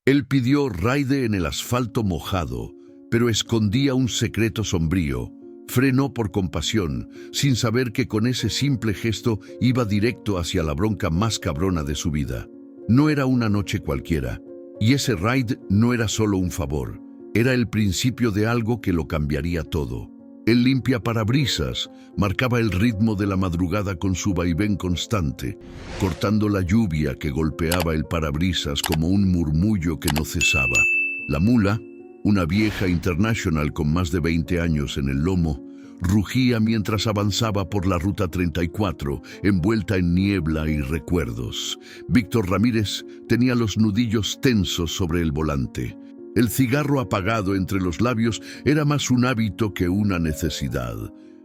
Él pidió raide en el asfalto mojado, pero escondía un secreto sombrío. Frenó por compasión, sin saber que con ese simple gesto iba directo hacia la bronca más cabrona de su vida. No era una noche cualquiera, y ese raid no era solo un favor, era el principio de algo que lo cambiaría todo. El limpiaparabrisas marcaba el ritmo de la madrugada con su vaivén constante, cortando la lluvia que golpeaba el parabrisas como un murmullo que no cesaba. La mula, una vieja International con más de 20 años en el lomo, rugía mientras avanzaba por la Ruta 34, envuelta en niebla y recuerdos. Víctor Ramírez tenía los nudillos tensos sobre el volante. El cigarro apagado entre los labios era más un hábito que una necesidad.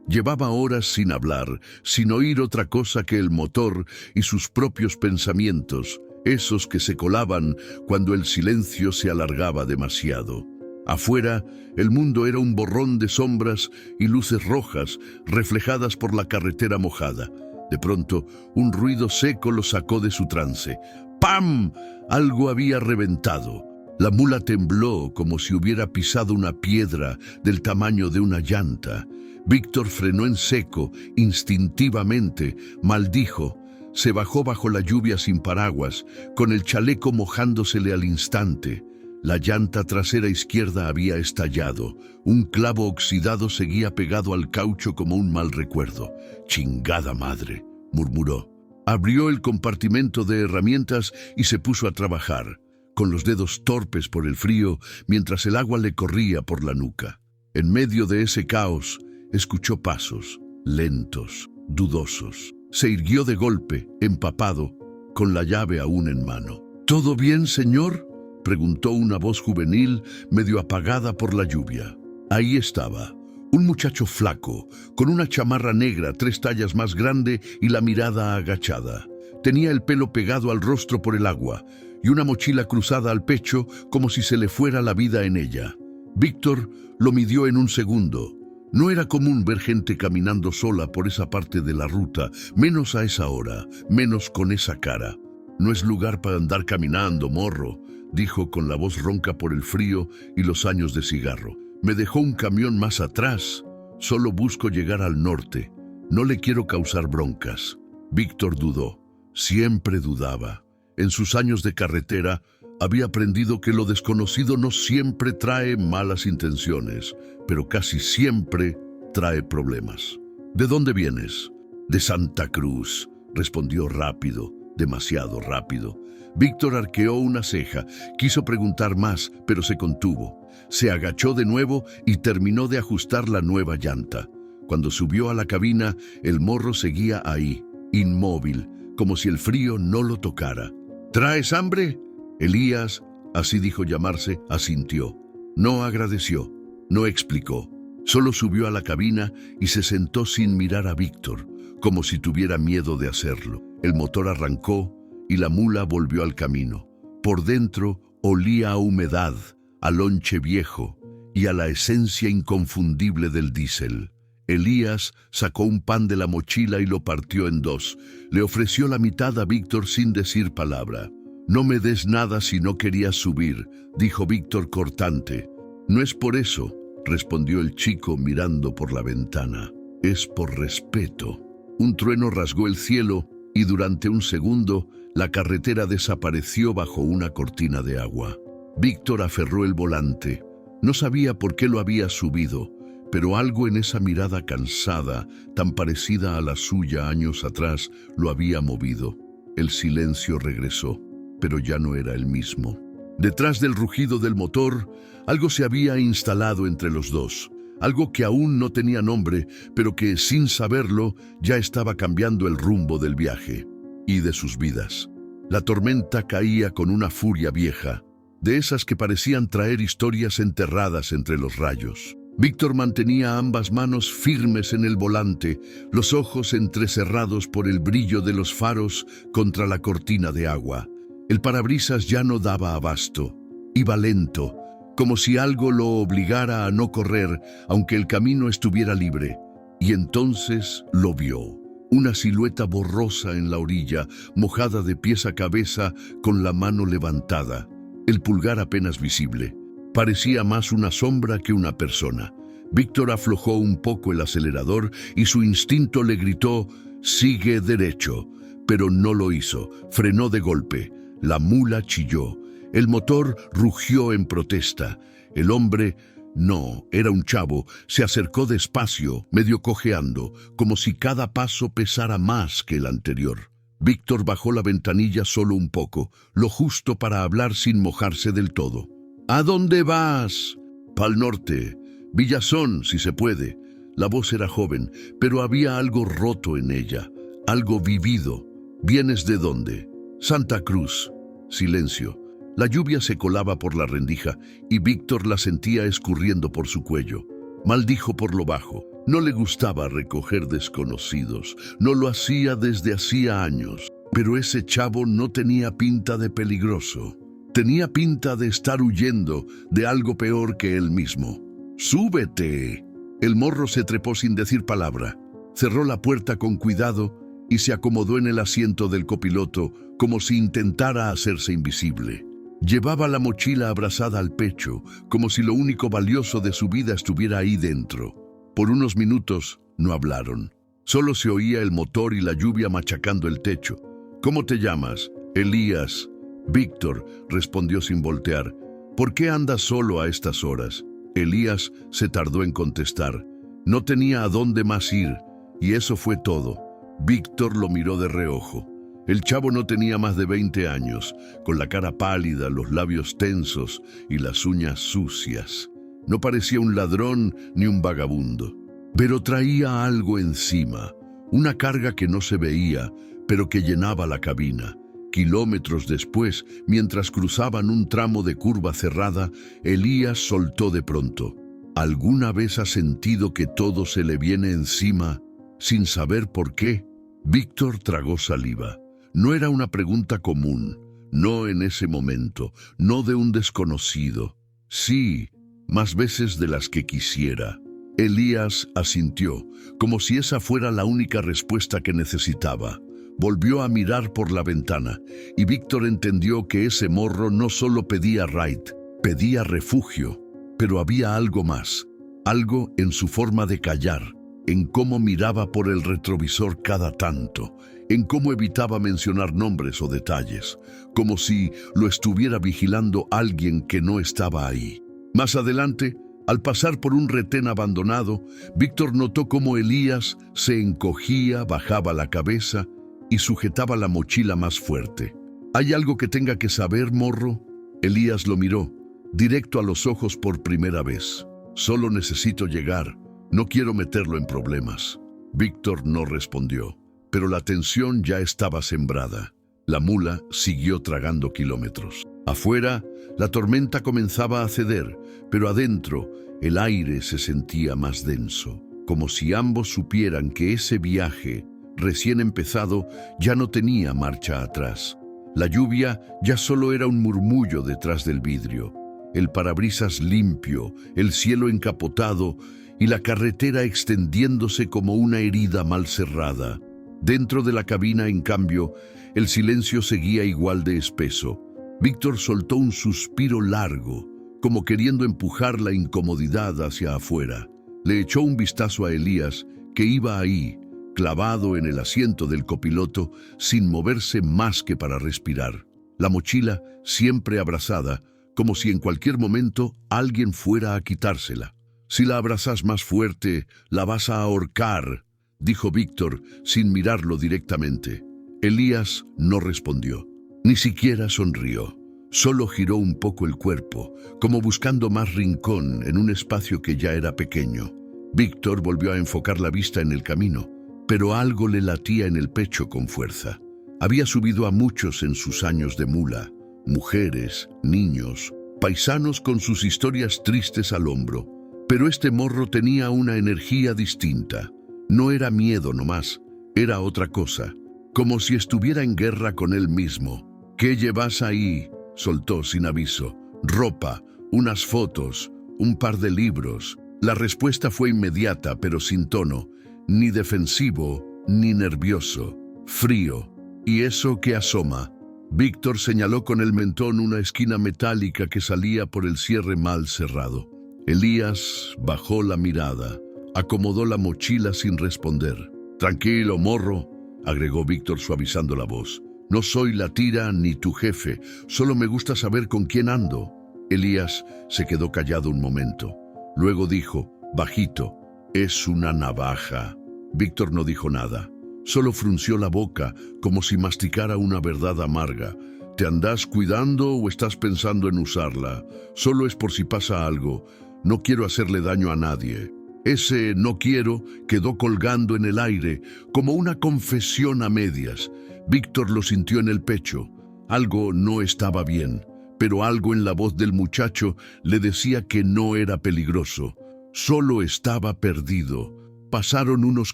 Llevaba horas sin hablar, sin oír otra cosa que el motor y sus propios pensamientos, esos que se colaban cuando el silencio se alargaba demasiado. Afuera, el mundo era un borrón de sombras y luces rojas reflejadas por la carretera mojada. De pronto, un ruido seco lo sacó de su trance. ¡Pam! Algo había reventado. La mula tembló como si hubiera pisado una piedra del tamaño de una llanta. Víctor frenó en seco, instintivamente, maldijo. Se bajó bajo la lluvia sin paraguas, con el chaleco mojándosele al instante. La llanta trasera izquierda había estallado. Un clavo oxidado seguía pegado al caucho como un mal recuerdo. «Chingada madre», murmuró. Abrió el compartimento de herramientas y se puso a trabajar, con los dedos torpes por el frío, mientras el agua le corría por la nuca. En medio de ese caos, escuchó pasos, lentos, dudosos. Se irguió de golpe, empapado, con la llave aún en mano. «¿Todo bien, señor?», preguntó una voz juvenil, medio apagada por la lluvia. Ahí estaba, un muchacho flaco, con una chamarra negra 3 tallas más grande y la mirada agachada. Tenía el pelo pegado al rostro por el agua y una mochila cruzada al pecho como si se le fuera la vida en ella. Víctor lo midió en un segundo. No era común ver gente caminando sola por esa parte de la ruta, menos a esa hora, menos con esa cara. «No es lugar para andar caminando, morro», dijo con la voz ronca por el frío y los años de cigarro. «Me dejó un camión más atrás. Solo busco llegar al norte. No le quiero causar broncas». Víctor dudó. Siempre dudaba. En sus años de carretera había aprendido que lo desconocido no siempre trae malas intenciones, pero casi siempre trae problemas. «¿De dónde vienes?» «De Santa Cruz», respondió rápido, demasiado rápido. Víctor arqueó una ceja, quiso preguntar más, pero se contuvo. Se agachó de nuevo y terminó de ajustar la nueva llanta. Cuando subió a la cabina, el morro seguía ahí, inmóvil, como si el frío no lo tocara. «¿Traes hambre?» Elías, así dijo llamarse, asintió. No agradeció, no explicó. Solo subió a la cabina y se sentó sin mirar a Víctor, como si tuviera miedo de hacerlo. El motor arrancó y la mula volvió al camino. Por dentro olía a humedad, a lonche viejo y a la esencia inconfundible del diésel. Elías sacó un pan de la mochila y lo partió en 2. Le ofreció la mitad a Víctor sin decir palabra. «No me des nada si no querías subir», dijo Víctor cortante. «No es por eso», respondió el chico mirando por la ventana. «Es por respeto». Un trueno rasgó el cielo y durante un segundo la carretera desapareció bajo una cortina de agua. Víctor aferró el volante. No sabía por qué lo había subido, pero algo en esa mirada cansada, tan parecida a la suya años atrás, lo había movido. El silencio regresó, pero ya no era el mismo. Detrás del rugido del motor, algo se había instalado entre los dos. Algo que aún no tenía nombre, pero que, sin saberlo, ya estaba cambiando el rumbo del viaje y de sus vidas. La tormenta caía con una furia vieja, de esas que parecían traer historias enterradas entre los rayos. Víctor mantenía ambas manos firmes en el volante, los ojos entrecerrados por el brillo de los faros contra la cortina de agua. El parabrisas ya no daba abasto. Iba lento, como si algo lo obligara a no correr, aunque el camino estuviera libre. Y entonces lo vio. Una silueta borrosa en la orilla, mojada de pies a cabeza, con la mano levantada. el pulgar apenas visible. Parecía más una sombra que una persona. Víctor aflojó un poco el acelerador y su instinto le gritó: «Sigue derecho», pero no lo hizo. Frenó de golpe. La mula chilló. El motor rugió en protesta. El hombre, no, era un chavo, se acercó despacio, medio cojeando, como si cada paso pesara más que el anterior. Víctor bajó la ventanilla solo un poco, lo justo para hablar sin mojarse del todo. «¿A dónde vas?» «Pa'l norte. Villazón, si se puede». La voz era joven, pero había algo roto en ella, algo vivido. «¿Vienes de dónde?» «Santa Cruz». Silencio. La lluvia se colaba por la rendija y Víctor la sentía escurriendo por su cuello. Maldijo por lo bajo. No le gustaba recoger desconocidos. No lo hacía desde hacía años. Pero ese chavo no tenía pinta de peligroso. Tenía pinta de estar huyendo de algo peor que él mismo. «¡Súbete!». El morro se trepó sin decir palabra. Cerró la puerta con cuidado y se acomodó en el asiento del copiloto como si intentara hacerse invisible. Llevaba la mochila abrazada al pecho, como si lo único valioso de su vida estuviera ahí dentro. Por unos minutos no hablaron. Solo se oía el motor y la lluvia machacando el techo. «¿Cómo te llamas?» «Elías». «Víctor», respondió sin voltear. «¿Por qué andas solo a estas horas?» Elías se tardó en contestar. No tenía a dónde más ir, y eso fue todo. Víctor lo miró de reojo. El chavo no tenía más de 20 años, con la cara pálida, los labios tensos y las uñas sucias. No parecía un ladrón ni un vagabundo, pero traía algo encima, una carga que no se veía, pero que llenaba la cabina. Kilómetros después, mientras cruzaban un tramo de curva cerrada, Elías soltó de pronto: «¿Alguna vez has sentido que todo se le viene encima sin saber por qué?» Víctor tragó saliva. No era una pregunta común, no en ese momento, no de un desconocido. Sí, más veces de las que quisiera. Elías asintió, como si esa fuera la única respuesta que necesitaba. Volvió a mirar por la ventana, y Víctor entendió que ese morro no solo pedía ride, pedía refugio, pero había algo más, algo en su forma de callar, en cómo miraba por el retrovisor cada tanto, en cómo evitaba mencionar nombres o detalles, como si lo estuviera vigilando alguien que no estaba ahí. Más adelante, al pasar por un retén abandonado, Víctor notó cómo Elías se encogía, bajaba la cabeza y sujetaba la mochila más fuerte. «¿Hay algo que tenga que saber, morro?» Elías lo miró, directo a los ojos por primera vez. «Solo necesito llegar. No quiero meterlo en problemas». Víctor no respondió, pero la tensión ya estaba sembrada. La mula siguió tragando kilómetros. Afuera, la tormenta comenzaba a ceder, pero adentro, el aire se sentía más denso, como si ambos supieran que ese viaje, recién empezado, ya no tenía marcha atrás. La lluvia ya solo era un murmullo detrás del vidrio, el parabrisas limpio, el cielo encapotado y la carretera extendiéndose como una herida mal cerrada. Dentro de la cabina, en cambio, el silencio seguía igual de espeso. Víctor soltó un suspiro largo, como queriendo empujar la incomodidad hacia afuera. Le echó un vistazo a Elías, que iba ahí, clavado en el asiento del copiloto, sin moverse más que para respirar. La mochila siempre abrazada, como si en cualquier momento alguien fuera a quitársela. «Si la abrazas más fuerte, la vas a ahorcar», dijo Víctor, sin mirarlo directamente. Elías no respondió, ni siquiera sonrió. Solo giró un poco el cuerpo, como buscando más rincón en un espacio que ya era pequeño. Víctor volvió a enfocar la vista en el camino, pero algo le latía en el pecho con fuerza. Había subido a muchos en sus años de mula, mujeres, niños, paisanos con sus historias tristes al hombro, pero este morro tenía una energía distinta. No era miedo nomás, era otra cosa, como si estuviera en guerra con él mismo. «¿Qué llevas ahí?», soltó sin aviso. «Ropa, unas fotos, un par de libros». La respuesta fue inmediata, pero sin tono, ni defensivo, ni nervioso. «Frío. ¿Y eso que asoma?». Víctor señaló con el mentón una esquina metálica que salía por el cierre mal cerrado. Elías bajó la mirada, acomodó la mochila sin responder. «Tranquilo, morro», agregó Víctor suavizando la voz. «No soy la tira ni tu jefe, solo me gusta saber con quién ando». Elías se quedó callado un momento. Luego dijo, bajito, «Es una navaja». Víctor no dijo nada. Solo frunció la boca, como si masticara una verdad amarga. ¿Te andás cuidando o estás pensando en usarla? Solo es por si pasa algo. No quiero hacerle daño a nadie. Ese «no quiero» quedó colgando en el aire, como una confesión a medias. Víctor lo sintió en el pecho. Algo no estaba bien, pero algo en la voz del muchacho le decía que no era peligroso. Solo estaba perdido. Pasaron unos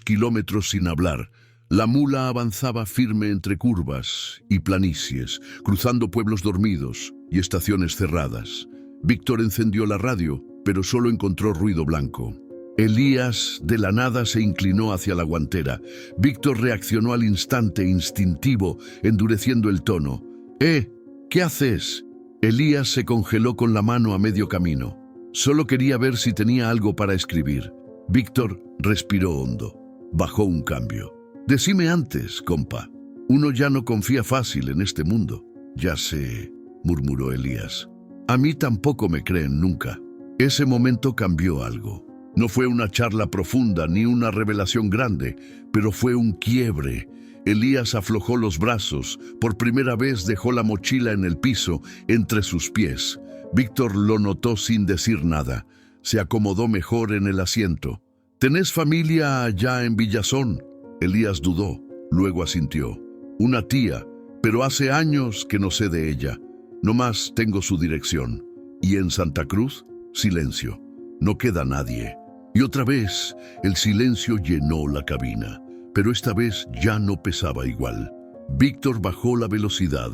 kilómetros sin hablar. La mula avanzaba firme entre curvas y planicies, cruzando pueblos dormidos y estaciones cerradas. Víctor encendió la radio, pero solo encontró ruido blanco. Elías de la nada se inclinó hacia la guantera. Víctor reaccionó al instante, instintivo, endureciendo el tono. ¿Qué haces? Elías se congeló con la mano a medio camino. Solo quería ver si tenía algo para escribir. Víctor respiró hondo. Bajó un cambio. «Decime antes, compa. Uno ya no confía fácil en este mundo». «Ya sé», murmuró Elías. «A mí tampoco me creen nunca». Ese momento cambió algo. No fue una charla profunda ni una revelación grande, pero fue un quiebre. Elías aflojó los brazos. Por primera vez dejó la mochila en el piso, entre sus pies. Víctor lo notó sin decir nada. Se acomodó mejor en el asiento. «¿Tenés familia allá en Villazón?» Elías dudó, luego asintió. «Una tía, pero hace años que no sé de ella. Nomás tengo su dirección». «¿Y en Santa Cruz?» Silencio. No queda nadie. Y otra vez, el silencio llenó la cabina. Pero esta vez ya no pesaba igual. Víctor bajó la velocidad.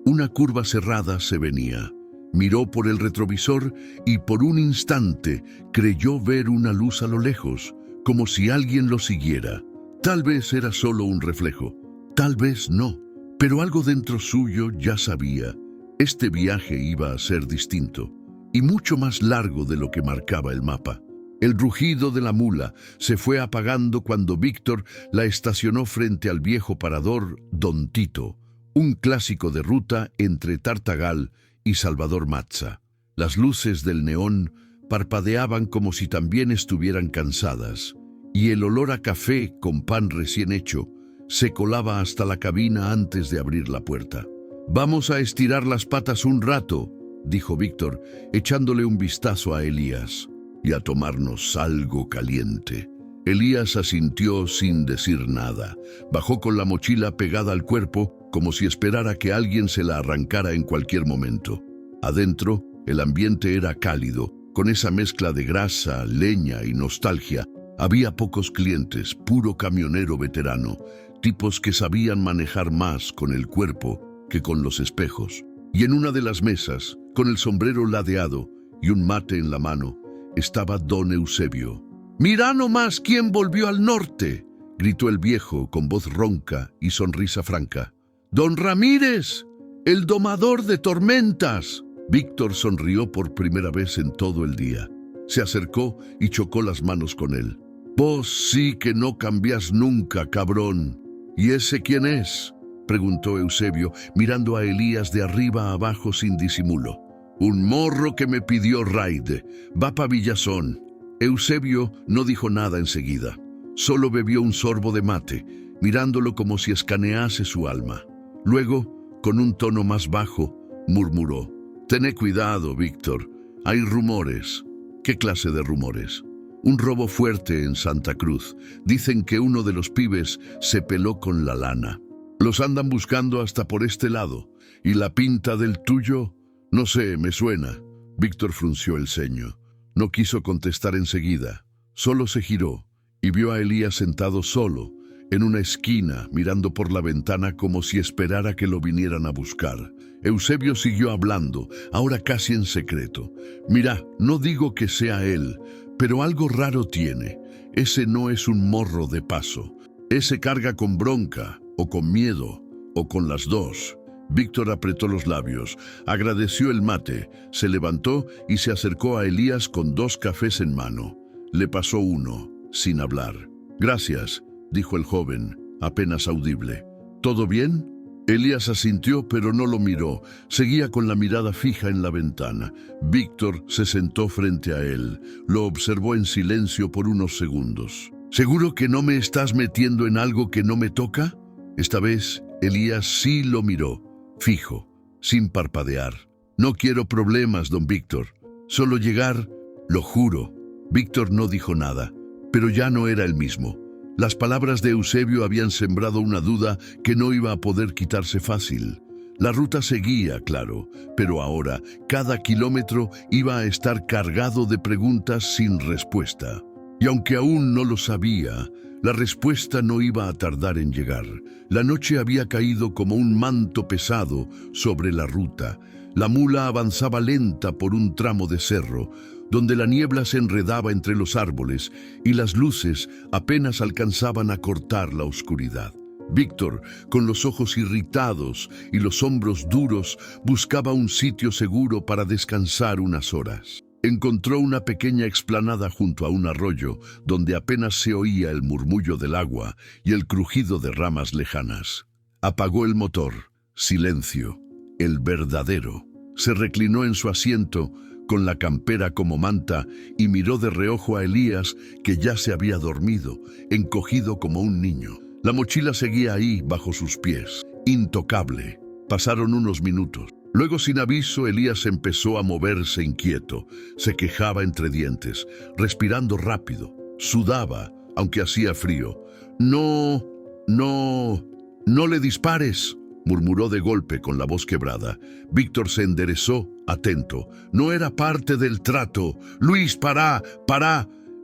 Una curva cerrada se venía. Miró por el retrovisor y por un instante creyó ver una luz a lo lejos, como si alguien lo siguiera. Tal vez era solo un reflejo, tal vez no, pero algo dentro suyo ya sabía. Este viaje iba a ser distinto y mucho más largo de lo que marcaba el mapa. El rugido de la mula se fue apagando cuando Víctor la estacionó frente al viejo parador Don Tito, un clásico de ruta entre Tartagal y Salvador Mazza. Las luces del neón parpadeaban como si también estuvieran cansadas, y el olor a café con pan recién hecho se colaba hasta la cabina antes de abrir la puerta. «Vamos a estirar las patas un rato», dijo Víctor, echándole un vistazo a Elías, «y a tomarnos algo caliente». Elías asintió sin decir nada. Bajó con la mochila pegada al cuerpo, como si esperara que alguien se la arrancara en cualquier momento. Adentro, el ambiente era cálido, con esa mezcla de grasa, leña y nostalgia. Había pocos clientes, puro camionero veterano, tipos que sabían manejar más con el cuerpo que con los espejos. Y en una de las mesas, con el sombrero ladeado y un mate en la mano, estaba don Eusebio. «Mirá nomás quién volvió al norte», gritó el viejo con voz ronca y sonrisa franca. «Don Ramírez, el domador de tormentas». Víctor sonrió por primera vez en todo el día. Se acercó y chocó las manos con él. «Vos sí que no cambiás nunca, cabrón». «¿Y ese quién es?», preguntó Eusebio, mirando a Elías de arriba a abajo sin disimulo. «Un morro que me pidió raide. Va pa' Villazón». Eusebio no dijo nada enseguida. Solo bebió un sorbo de mate, mirándolo como si escanease su alma. Luego, con un tono más bajo, murmuró: «Tené cuidado, Víctor. Hay rumores». «¿Qué clase de rumores?» «Un robo fuerte en Santa Cruz. Dicen que uno de los pibes se peló con la lana. Los andan buscando hasta por este lado. ¿Y la pinta del tuyo? No sé, me suena». Víctor frunció el ceño. No quiso contestar enseguida. Solo se giró y vio a Elías sentado solo, en una esquina, mirando por la ventana como si esperara que lo vinieran a buscar. Eusebio siguió hablando, ahora casi en secreto. «Mira, no digo que sea él, pero algo raro tiene. Ese no es un morro de paso. Ese carga con bronca, o con miedo, o con las dos». Víctor apretó los labios, agradeció el mate, se levantó y se acercó a Elías con 2 cafés en mano. Le pasó uno, sin hablar. «Gracias», dijo el joven, apenas audible. «¿Todo bien?» Elías asintió, pero no lo miró. Seguía con la mirada fija en la ventana. Víctor se sentó frente a él. Lo observó en silencio por unos segundos. «¿Seguro que no me estás metiendo en algo que no me toca?» Esta vez, Elías sí lo miró, fijo, sin parpadear. «No quiero problemas, don Víctor. Solo llegar, lo juro». Víctor no dijo nada, pero ya no era el mismo. Las palabras de Eusebio habían sembrado una duda que no iba a poder quitarse fácil. La ruta seguía, claro, pero ahora cada kilómetro iba a estar cargado de preguntas sin respuesta. Y aunque aún no lo sabía, la respuesta no iba a tardar en llegar. La noche había caído como un manto pesado sobre la ruta. La mula avanzaba lenta por un tramo de cerro, donde la niebla se enredaba entre los árboles y las luces apenas alcanzaban a cortar la oscuridad. Víctor, con los ojos irritados y los hombros duros, buscaba un sitio seguro para descansar unas horas. Encontró una pequeña explanada junto a un arroyo, donde apenas se oía el murmullo del agua y el crujido de ramas lejanas. Apagó el motor. Silencio. El verdadero. Se reclinó en su asiento, con la campera como manta, y miró de reojo a Elías, que ya se había dormido, encogido como un niño. La mochila seguía ahí, bajo sus pies, intocable. Pasaron unos minutos. Luego, sin aviso, Elías empezó a moverse inquieto. Se quejaba entre dientes, respirando rápido. Sudaba, aunque hacía frío. «No le dispares», murmuró de golpe con la voz quebrada. Víctor se enderezó, atento. «No era parte del trato. Luis, para.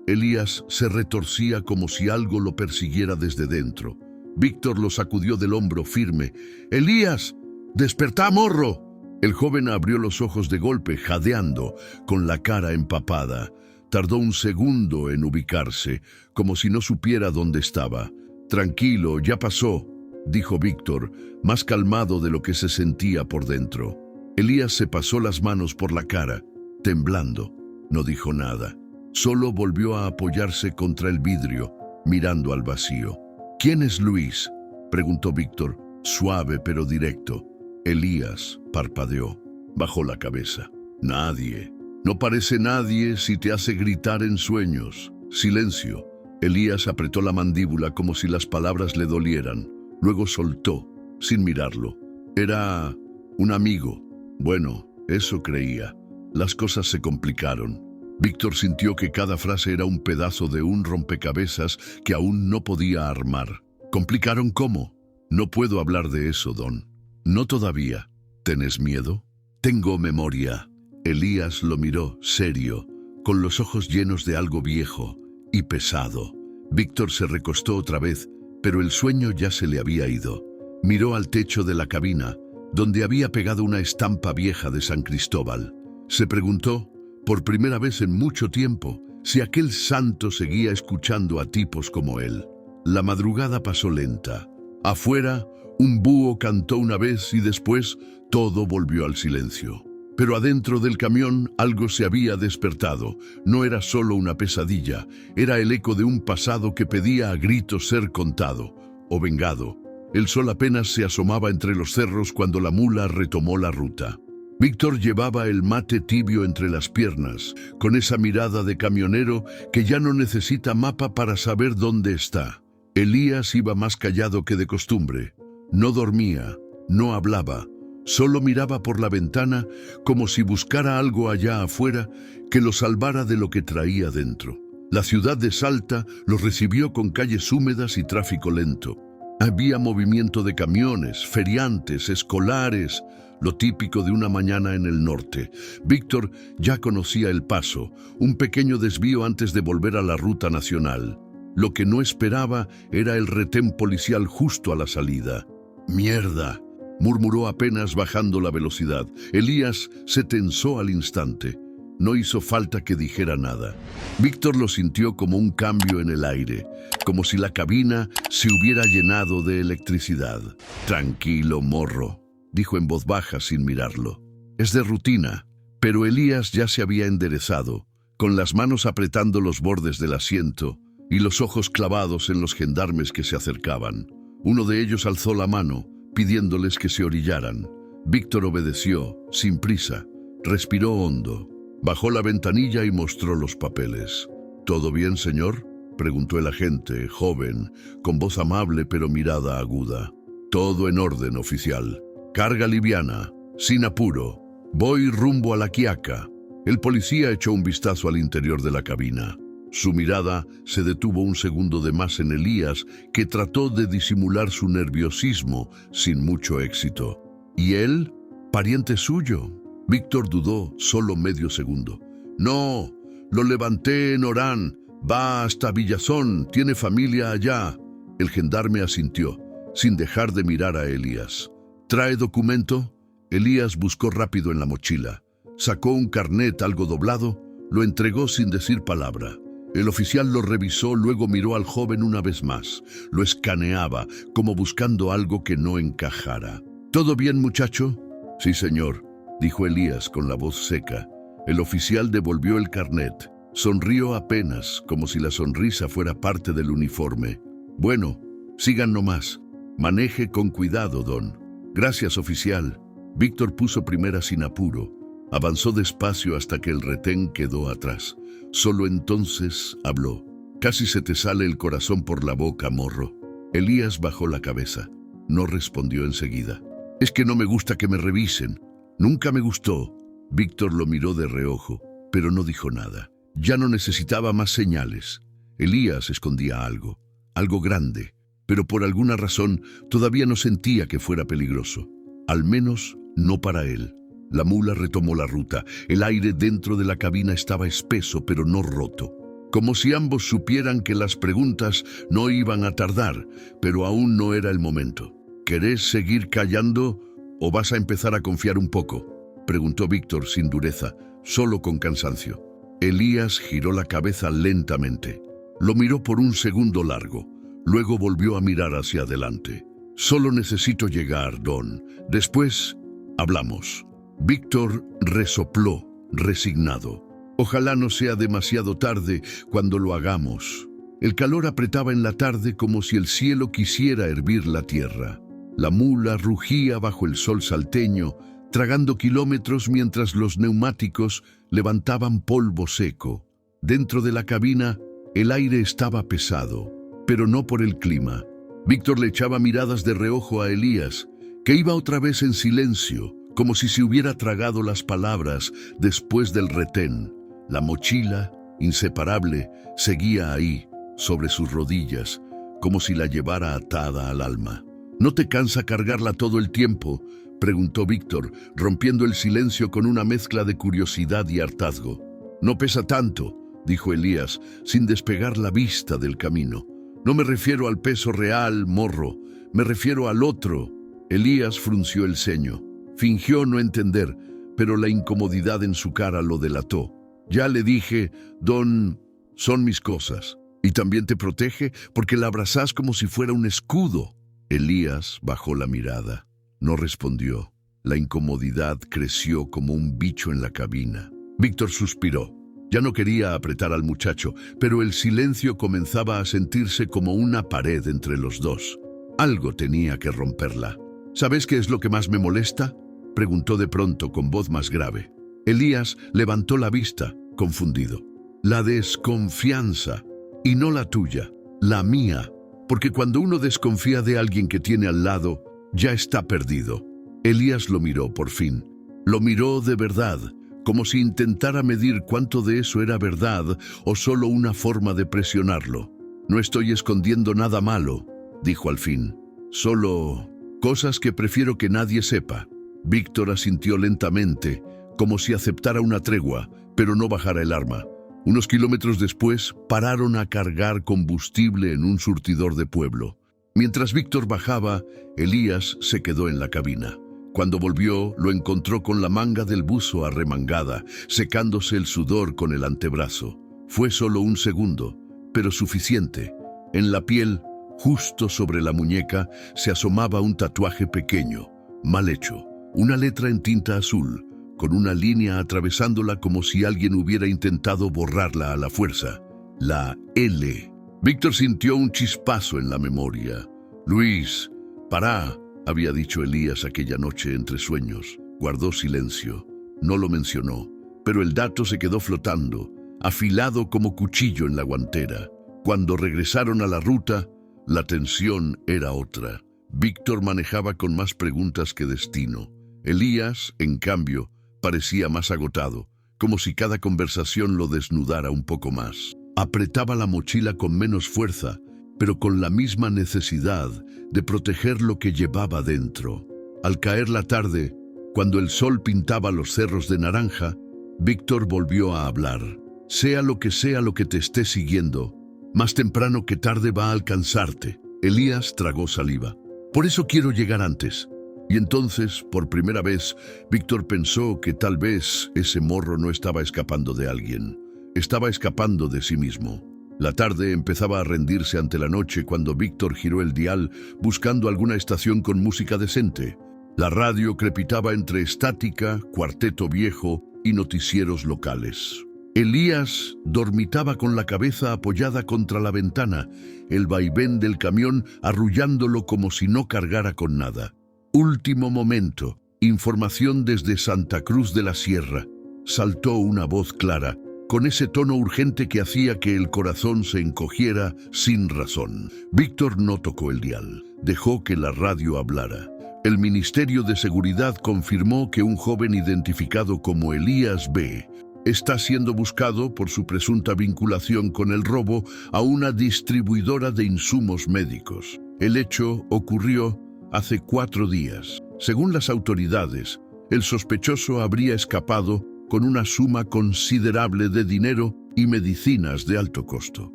Elías se retorcía como si algo lo persiguiera desde dentro. Víctor lo sacudió del hombro firme. «Elías, despertá, morro». El joven abrió los ojos de golpe, jadeando, con la cara empapada. Tardó un segundo en ubicarse, como si no supiera dónde estaba. «Tranquilo, ya pasó», dijo Víctor, más calmado de lo que se sentía por dentro. Elías se pasó las manos por la cara, temblando. No dijo nada. Solo volvió a apoyarse contra el vidrio, mirando al vacío. «¿Quién es Luis?», preguntó Víctor, suave pero directo. Elías parpadeó, bajó la cabeza. «Nadie. No parece nadie si te hace gritar en sueños». Silencio. Elías apretó la mandíbula como si las palabras le dolieran. Luego soltó, sin mirarlo. «Era un amigo». Bueno, eso creía. Las cosas se complicaron. Víctor sintió que cada frase era un pedazo de un rompecabezas que aún no podía armar. «¿Complicaron cómo?» «No puedo hablar de eso, don». «No todavía. ¿Tenés miedo?» «Tengo memoria». Elías lo miró, serio, con los ojos llenos de algo viejo y pesado. Víctor se recostó otra vez, pero el sueño ya se le había ido. Miró al techo de la cabina, donde había pegado una estampa vieja de San Cristóbal. Se preguntó, por primera vez en mucho tiempo, si aquel santo seguía escuchando a tipos como él. La madrugada pasó lenta. Afuera, un búho cantó una vez y después todo volvió al silencio. Pero adentro del camión algo se había despertado. No era solo una pesadilla, era el eco de un pasado que pedía a gritos ser contado o vengado. El sol apenas se asomaba entre los cerros cuando la mula retomó la ruta. Víctor llevaba el mate tibio entre las piernas, con esa mirada de camionero que ya no necesita mapa para saber dónde está. Elías iba más callado que de costumbre. No dormía, no hablaba. Solo miraba por la ventana como si buscara algo allá afuera que lo salvara de lo que traía dentro. La ciudad de Salta lo recibió con calles húmedas y tráfico lento. Había movimiento de camiones, feriantes, escolares, lo típico de una mañana en el norte. Víctor ya conocía el paso, un pequeño desvío antes de volver a la ruta nacional. Lo que no esperaba era el retén policial justo a la salida. «Mierda», murmuró apenas bajando la velocidad. Elías se tensó al instante. No hizo falta que dijera nada. Víctor lo sintió como un cambio en el aire, como si la cabina se hubiera llenado de electricidad. «Tranquilo, morro», dijo en voz baja sin mirarlo. Es de rutina, pero Elías ya se había enderezado, con las manos apretando los bordes del asiento y los ojos clavados en los gendarmes que se acercaban. Uno de ellos alzó la mano, pidiéndoles que se orillaran. Víctor obedeció, sin prisa. Respiró hondo. Bajó la ventanilla y mostró los papeles. ¿Todo bien, señor?, preguntó el agente, joven, con voz amable pero mirada aguda. Todo en orden, oficial. Carga liviana, sin apuro. Voy rumbo a La Quiaca. El policía echó un vistazo al interior de la cabina. Su mirada se detuvo un segundo de más en Elías, que trató de disimular su nerviosismo sin mucho éxito. ¿Y él? ¿Pariente suyo? Víctor dudó solo medio segundo. No, lo levanté en Orán. Va hasta Villazón, tiene familia allá. El gendarme asintió, sin dejar de mirar a Elías. ¿Trae documento? Elías buscó rápido en la mochila. Sacó un carnet algo doblado, lo entregó sin decir palabra. El oficial lo revisó, luego miró al joven una vez más. Lo escaneaba, como buscando algo que no encajara. ¿Todo bien, muchacho? Sí, señor, dijo Elías con la voz seca. El oficial devolvió el carnet. Sonrió apenas, como si la sonrisa fuera parte del uniforme. Bueno, sigan nomás. Maneje con cuidado, don. Gracias, oficial. Víctor puso primera sin apuro. Avanzó despacio hasta que el retén quedó atrás. Solo entonces habló. Casi se te sale el corazón por la boca, morro. Elías bajó la cabeza. No respondió enseguida. Es que no me gusta que me revisen. Nunca me gustó. Víctor lo miró de reojo, pero no dijo nada. Ya no necesitaba más señales. Elías escondía algo grande, pero por alguna razón todavía no sentía que fuera peligroso. Al menos no para él. La mula retomó la ruta. El aire dentro de la cabina estaba espeso, pero no roto. Como si ambos supieran que las preguntas no iban a tardar, pero aún no era el momento. ¿Querés seguir callando o vas a empezar a confiar un poco?, preguntó Víctor sin dureza, solo con cansancio. Elías giró la cabeza lentamente. Lo miró por un segundo largo. Luego volvió a mirar hacia adelante. Solo necesito llegar, don. Después hablamos. Víctor resopló, resignado. Ojalá no sea demasiado tarde cuando lo hagamos. El calor apretaba en la tarde como si el cielo quisiera hervir la tierra. La mula rugía bajo el sol salteño, tragando kilómetros mientras los neumáticos levantaban polvo seco. Dentro de la cabina, el aire estaba pesado, pero no por el clima. Víctor le echaba miradas de reojo a Elías, que iba otra vez en silencio, como si se hubiera tragado las palabras después del retén. La mochila, inseparable, seguía ahí, sobre sus rodillas, como si la llevara atada al alma. ¿No te cansa cargarla todo el tiempo?, preguntó Víctor, rompiendo el silencio con una mezcla de curiosidad y hartazgo. No pesa tanto, dijo Elías, sin despegar la vista del camino. No me refiero al peso real, morro, me refiero al otro. Elías frunció el ceño. Fingió no entender, pero la incomodidad en su cara lo delató. Ya le dije, don, son mis cosas. Y también te protege porque la abrazás como si fuera un escudo. Elías bajó la mirada. No respondió. La incomodidad creció como un bicho en la cabina. Víctor suspiró. Ya no quería apretar al muchacho, pero el silencio comenzaba a sentirse como una pared entre los dos. Algo tenía que romperla. ¿Sabes qué es lo que más me molesta?, preguntó de pronto con voz más grave. Elías levantó la vista, confundido. La desconfianza, y no la tuya, la mía, porque cuando uno desconfía de alguien que tiene al lado, ya está perdido. Elías lo miró por fin. Lo miró de verdad, como si intentara medir cuánto de eso era verdad o solo una forma de presionarlo. No estoy escondiendo nada malo, dijo al fin. Solo cosas que prefiero que nadie sepa. Víctor asintió lentamente, como si aceptara una tregua, pero no bajara el arma. Unos kilómetros después, pararon a cargar combustible en un surtidor de pueblo. Mientras Víctor bajaba, Elías se quedó en la cabina. Cuando volvió, lo encontró con la manga del buzo arremangada, secándose el sudor con el antebrazo. Fue solo un segundo, pero suficiente. En la piel, justo sobre la muñeca, se asomaba un tatuaje pequeño, mal hecho. Una letra en tinta azul, con una línea atravesándola como si alguien hubiera intentado borrarla a la fuerza. La L. Víctor sintió un chispazo en la memoria. «Luis, pará», había dicho Elías aquella noche entre sueños. Guardó silencio. No lo mencionó, pero el dato se quedó flotando, afilado como cuchillo en la guantera. Cuando regresaron a la ruta, la tensión era otra. Víctor manejaba con más preguntas que destino. Elías, en cambio, parecía más agotado, como si cada conversación lo desnudara un poco más. Apretaba la mochila con menos fuerza, pero con la misma necesidad de proteger lo que llevaba dentro. Al caer la tarde, cuando el sol pintaba los cerros de naranja, Víctor volvió a hablar. Sea lo que te esté siguiendo, más temprano que tarde va a alcanzarte. Elías tragó saliva. Por eso quiero llegar antes. Y entonces, por primera vez, Víctor pensó que tal vez ese morro no estaba escapando de alguien. Estaba escapando de sí mismo. La tarde empezaba a rendirse ante la noche cuando Víctor giró el dial buscando alguna estación con música decente. La radio crepitaba entre estática, cuarteto viejo y noticieros locales. Elías dormitaba con la cabeza apoyada contra la ventana, el vaivén del camión arrullándolo como si no cargara con nada. Último momento, información desde Santa Cruz de la Sierra. Saltó una voz clara, con ese tono urgente que hacía que el corazón se encogiera sin razón. Víctor no tocó el dial, dejó que la radio hablara. El Ministerio de Seguridad confirmó que un joven identificado como Elías B. está siendo buscado por su presunta vinculación con el robo a una distribuidora de insumos médicos. El hecho ocurrió hace 4 días. Según las autoridades, el sospechoso habría escapado con una suma considerable de dinero y medicinas de alto costo.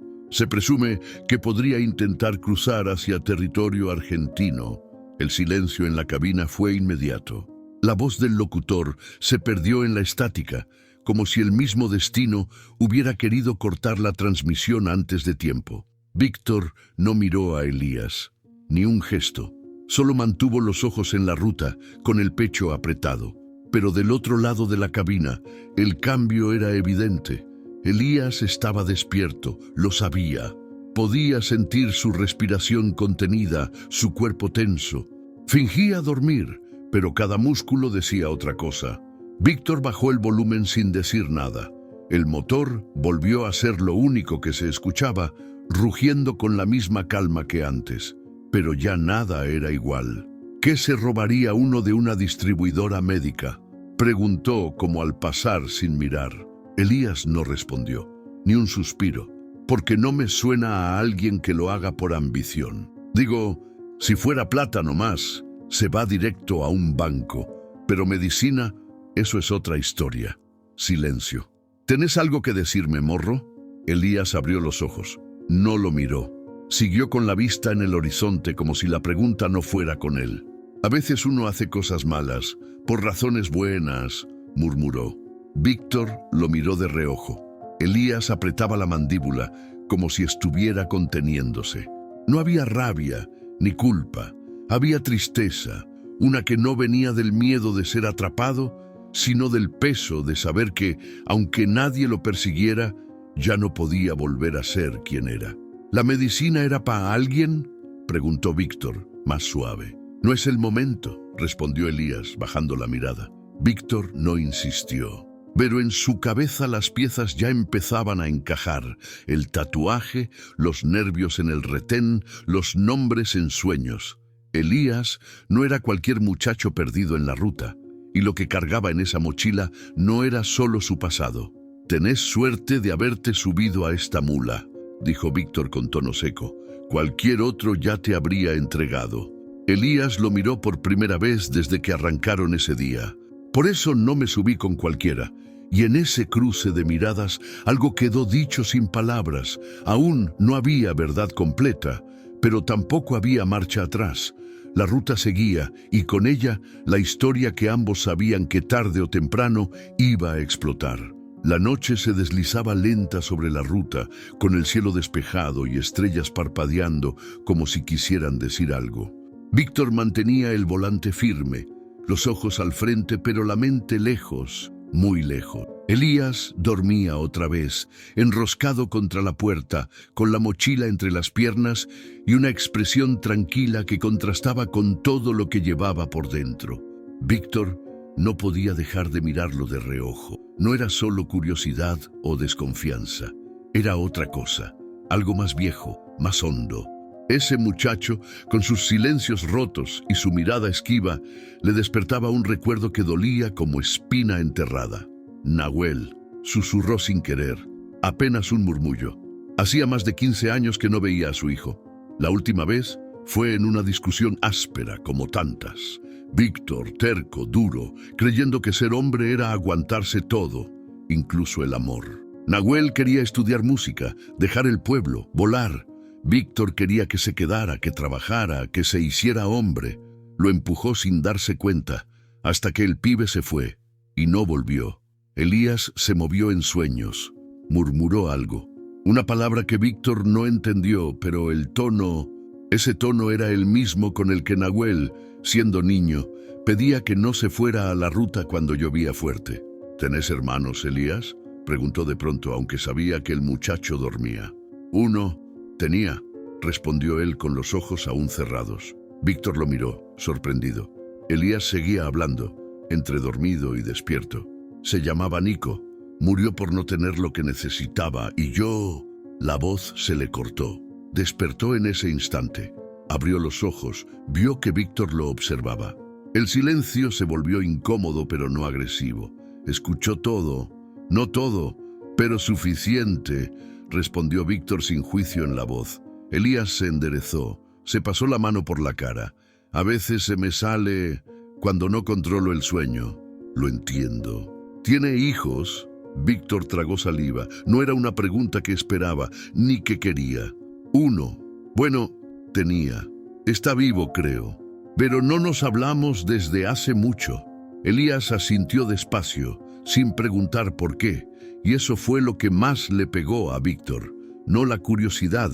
Se presume que podría intentar cruzar hacia territorio argentino. El silencio en la cabina fue inmediato. La voz del locutor se perdió en la estática, como si el mismo destino hubiera querido cortar la transmisión antes de tiempo. Víctor no miró a Elías, ni un gesto. Solo mantuvo los ojos en la ruta, con el pecho apretado. Pero del otro lado de la cabina, el cambio era evidente. Elías estaba despierto, lo sabía. Podía sentir su respiración contenida, su cuerpo tenso. Fingía dormir, pero cada músculo decía otra cosa. Víctor bajó el volumen sin decir nada. El motor volvió a ser lo único que se escuchaba, rugiendo con la misma calma que antes. Pero ya nada era igual. ¿Qué se robaría uno de una distribuidora médica?, preguntó como al pasar sin mirar. Elías no respondió, ni un suspiro, porque no me suena a alguien que lo haga por ambición. Digo, si fuera plata nomás, se va directo a un banco, pero medicina, eso es otra historia. Silencio. ¿Tenés algo que decirme, morro? Elías abrió los ojos. No lo miró. Siguió con la vista en el horizonte como si la pregunta no fuera con él. A veces uno hace cosas malas, por razones buenas, murmuró. Víctor lo miró de reojo. Elías apretaba la mandíbula, como si estuviera conteniéndose. No había rabia, ni culpa. Había tristeza, una que no venía del miedo de ser atrapado, sino del peso de saber que, aunque nadie lo persiguiera, ya no podía volver a ser quien era. ¿La medicina era para alguien?, preguntó Víctor, más suave. No es el momento, respondió Elías, bajando la mirada. Víctor no insistió, pero en su cabeza las piezas ya empezaban a encajar. El tatuaje, los nervios en el retén, los nombres en sueños. Elías no era cualquier muchacho perdido en la ruta, y lo que cargaba en esa mochila no era solo su pasado. «Tenés suerte de haberte subido a esta mula», dijo Víctor con tono seco. «Cualquier otro ya te habría entregado». Elías lo miró por primera vez desde que arrancaron ese día. «Por eso no me subí con cualquiera». Y en ese cruce de miradas algo quedó dicho sin palabras. Aún no había verdad completa, pero tampoco había marcha atrás. La ruta seguía, y con ella la historia que ambos sabían que tarde o temprano iba a explotar. La noche se deslizaba lenta sobre la ruta, con el cielo despejado y estrellas parpadeando como si quisieran decir algo. Víctor mantenía el volante firme, los ojos al frente, pero la mente lejos, muy lejos. Elías dormía otra vez, enroscado contra la puerta, con la mochila entre las piernas y una expresión tranquila que contrastaba con todo lo que llevaba por dentro. Víctor no podía dejar de mirarlo de reojo. No era solo curiosidad o desconfianza, era otra cosa, algo más viejo, más hondo. Ese muchacho, con sus silencios rotos y su mirada esquiva, le despertaba un recuerdo que dolía como espina enterrada. Nahuel, susurró sin querer, apenas un murmullo. Hacía más de 15 años que no veía a su hijo. La última vez fue en una discusión áspera como tantas. Víctor, terco, duro, creyendo que ser hombre era aguantarse todo, incluso el amor. Nahuel quería estudiar música, dejar el pueblo, volar. Víctor quería que se quedara, que trabajara, que se hiciera hombre. Lo empujó sin darse cuenta, hasta que el pibe se fue, y no volvió. Elías se movió en sueños, murmuró algo. Una palabra que Víctor no entendió, pero ese tono era el mismo con el que Nahuel, siendo niño, pedía que no se fuera a la ruta cuando llovía fuerte. ¿Tenés hermanos, Elías?, preguntó de pronto, aunque sabía que el muchacho dormía. Uno tenía, respondió él con los ojos aún cerrados. Víctor lo miró, sorprendido. Elías seguía hablando, entre dormido y despierto. Se llamaba Nico. Murió por no tener lo que necesitaba y yo... La voz se le cortó. Despertó en ese instante. Abrió los ojos, vio que Víctor lo observaba. El silencio se volvió incómodo pero no agresivo. Escuchó todo, no todo, pero suficiente, respondió Víctor sin juicio en la voz. Elías se enderezó, se pasó la mano por la cara. A veces se me sale cuando no controlo el sueño. Lo entiendo. ¿Tiene hijos? Víctor tragó saliva. No era una pregunta que esperaba, ni que quería. Uno. Bueno, tenía. Está vivo, creo. Pero no nos hablamos desde hace mucho. Elías asintió despacio, sin preguntar por qué, y eso fue lo que más le pegó a Víctor. No la curiosidad,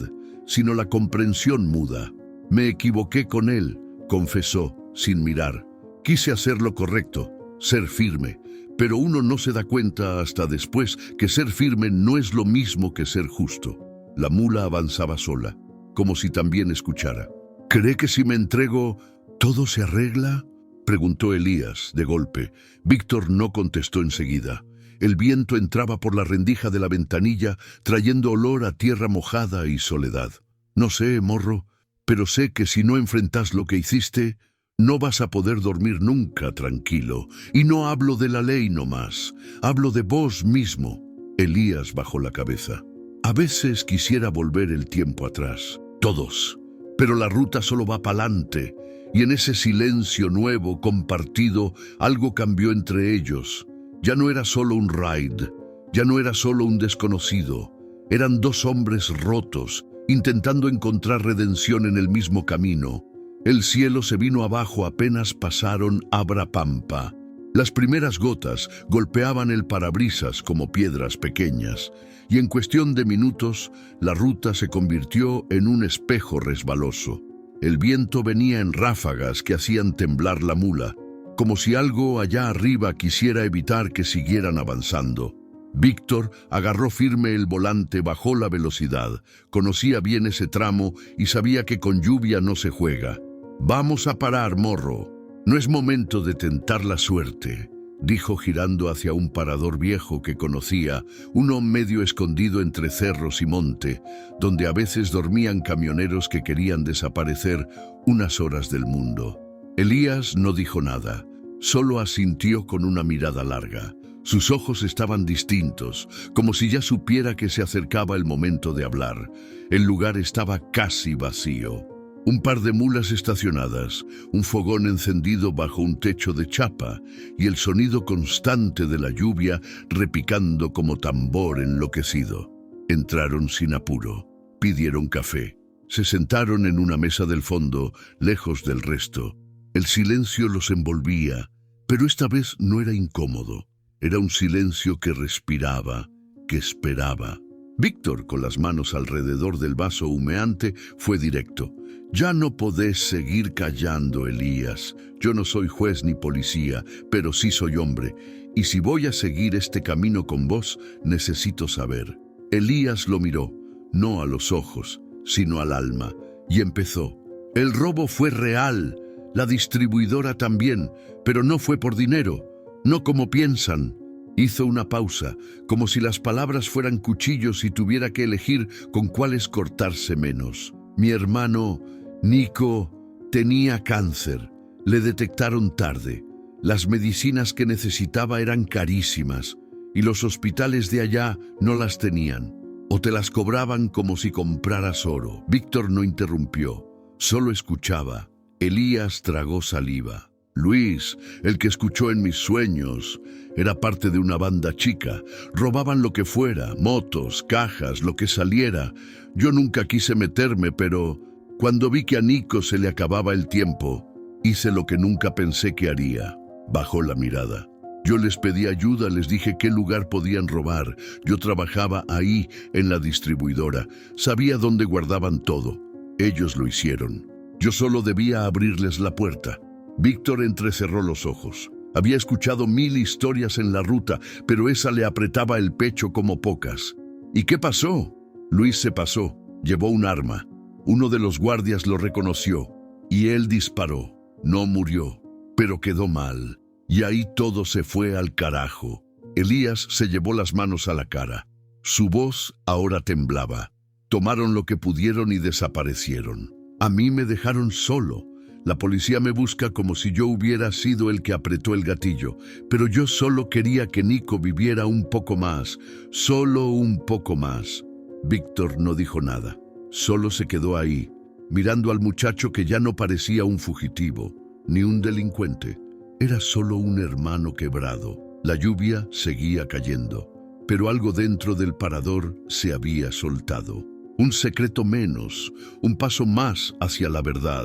sino la comprensión muda. Me equivoqué con él, confesó, sin mirar. Quise hacer lo correcto, ser firme, pero uno no se da cuenta hasta después que ser firme no es lo mismo que ser justo. La mula avanzaba sola, como si también escuchara. ¿Cree que si me entrego, todo se arregla?, preguntó Elías, de golpe. Víctor no contestó enseguida. El viento entraba por la rendija de la ventanilla, trayendo olor a tierra mojada y soledad. No sé, morro, pero sé que si no enfrentas lo que hiciste, no vas a poder dormir nunca tranquilo. Y no hablo de la ley nomás, hablo de vos mismo. Elías bajó la cabeza. A veces quisiera volver el tiempo atrás, todos, pero la ruta solo va pa'lante. Y en ese silencio nuevo, compartido, algo cambió entre ellos. Ya no era solo un ride, ya no era solo un desconocido. Eran dos hombres rotos, intentando encontrar redención en el mismo camino. El cielo se vino abajo apenas pasaron Abra Pampa. Las primeras gotas golpeaban el parabrisas como piedras pequeñas, y en cuestión de minutos, la ruta se convirtió en un espejo resbaloso. El viento venía en ráfagas que hacían temblar la mula, como si algo allá arriba quisiera evitar que siguieran avanzando. Víctor agarró firme el volante, bajó la velocidad, conocía bien ese tramo y sabía que con lluvia no se juega. «Vamos a parar, morro. No es momento de tentar la suerte», dijo girando hacia un parador viejo que conocía, uno medio escondido entre cerros y monte, donde a veces dormían camioneros que querían desaparecer unas horas del mundo. Elías no dijo nada, solo asintió con una mirada larga. Sus ojos estaban distintos, como si ya supiera que se acercaba el momento de hablar. El lugar estaba casi vacío. Un par de mulas estacionadas, un fogón encendido bajo un techo de chapa y el sonido constante de la lluvia repicando como tambor enloquecido. Entraron sin apuro, pidieron café, se sentaron en una mesa del fondo, lejos del resto. El silencio los envolvía, pero esta vez no era incómodo. Era un silencio que respiraba, que esperaba. Víctor, con las manos alrededor del vaso humeante, fue directo. Ya no podés seguir callando, Elías. Yo no soy juez ni policía, pero sí soy hombre. Y si voy a seguir este camino con vos, necesito saber. Elías lo miró, no a los ojos, sino al alma, y empezó. El robo fue real, la distribuidora también, pero no fue por dinero, no como piensan. Hizo una pausa, como si las palabras fueran cuchillos y tuviera que elegir con cuáles cortarse menos. Mi hermano, Nico, tenía cáncer. Le detectaron tarde. Las medicinas que necesitaba eran carísimas y los hospitales de allá no las tenían. O te las cobraban como si compraras oro. Víctor no interrumpió, solo escuchaba. Elías tragó saliva. Luis, el que escuchó en mis sueños, era parte de una banda chica. Robaban lo que fuera, motos, cajas, lo que saliera. Yo nunca quise meterme, pero cuando vi que a Nico se le acababa el tiempo, hice lo que nunca pensé que haría. Bajó la mirada. Yo les pedí ayuda, les dije qué lugar podían robar. Yo trabajaba ahí, en la distribuidora. Sabía dónde guardaban todo. Ellos lo hicieron. Yo solo debía abrirles la puerta. Víctor entrecerró los ojos. Había escuchado 1000 historias en la ruta, pero esa le apretaba el pecho como pocas. ¿Y qué pasó? Luis se pasó. Llevó un arma. Uno de los guardias lo reconoció. Y él disparó. No murió, pero quedó mal. Y ahí todo se fue al carajo. Elías se llevó las manos a la cara. Su voz ahora temblaba. Tomaron lo que pudieron y desaparecieron. A mí me dejaron solo. La policía me busca como si yo hubiera sido el que apretó el gatillo, pero yo solo quería que Nico viviera un poco más, solo un poco más. Víctor no dijo nada, solo se quedó ahí, mirando al muchacho que ya no parecía un fugitivo, ni un delincuente. Era solo un hermano quebrado. La lluvia seguía cayendo, pero algo dentro del parador se había soltado. Un secreto menos, un paso más hacia la verdad.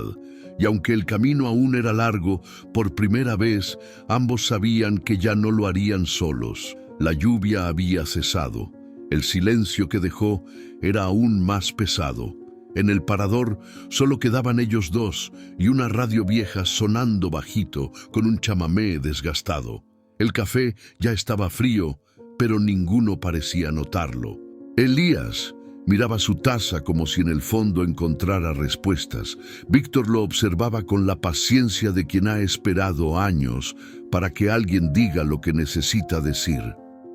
Y aunque el camino aún era largo, por primera vez ambos sabían que ya no lo harían solos. La lluvia había cesado. El silencio que dejó era aún más pesado. En el parador solo quedaban ellos dos y una radio vieja sonando bajito con un chamamé desgastado. El café ya estaba frío, pero ninguno parecía notarlo. Elías miraba su taza como si en el fondo encontrara respuestas. Víctor lo observaba con la paciencia de quien ha esperado años para que alguien diga lo que necesita decir.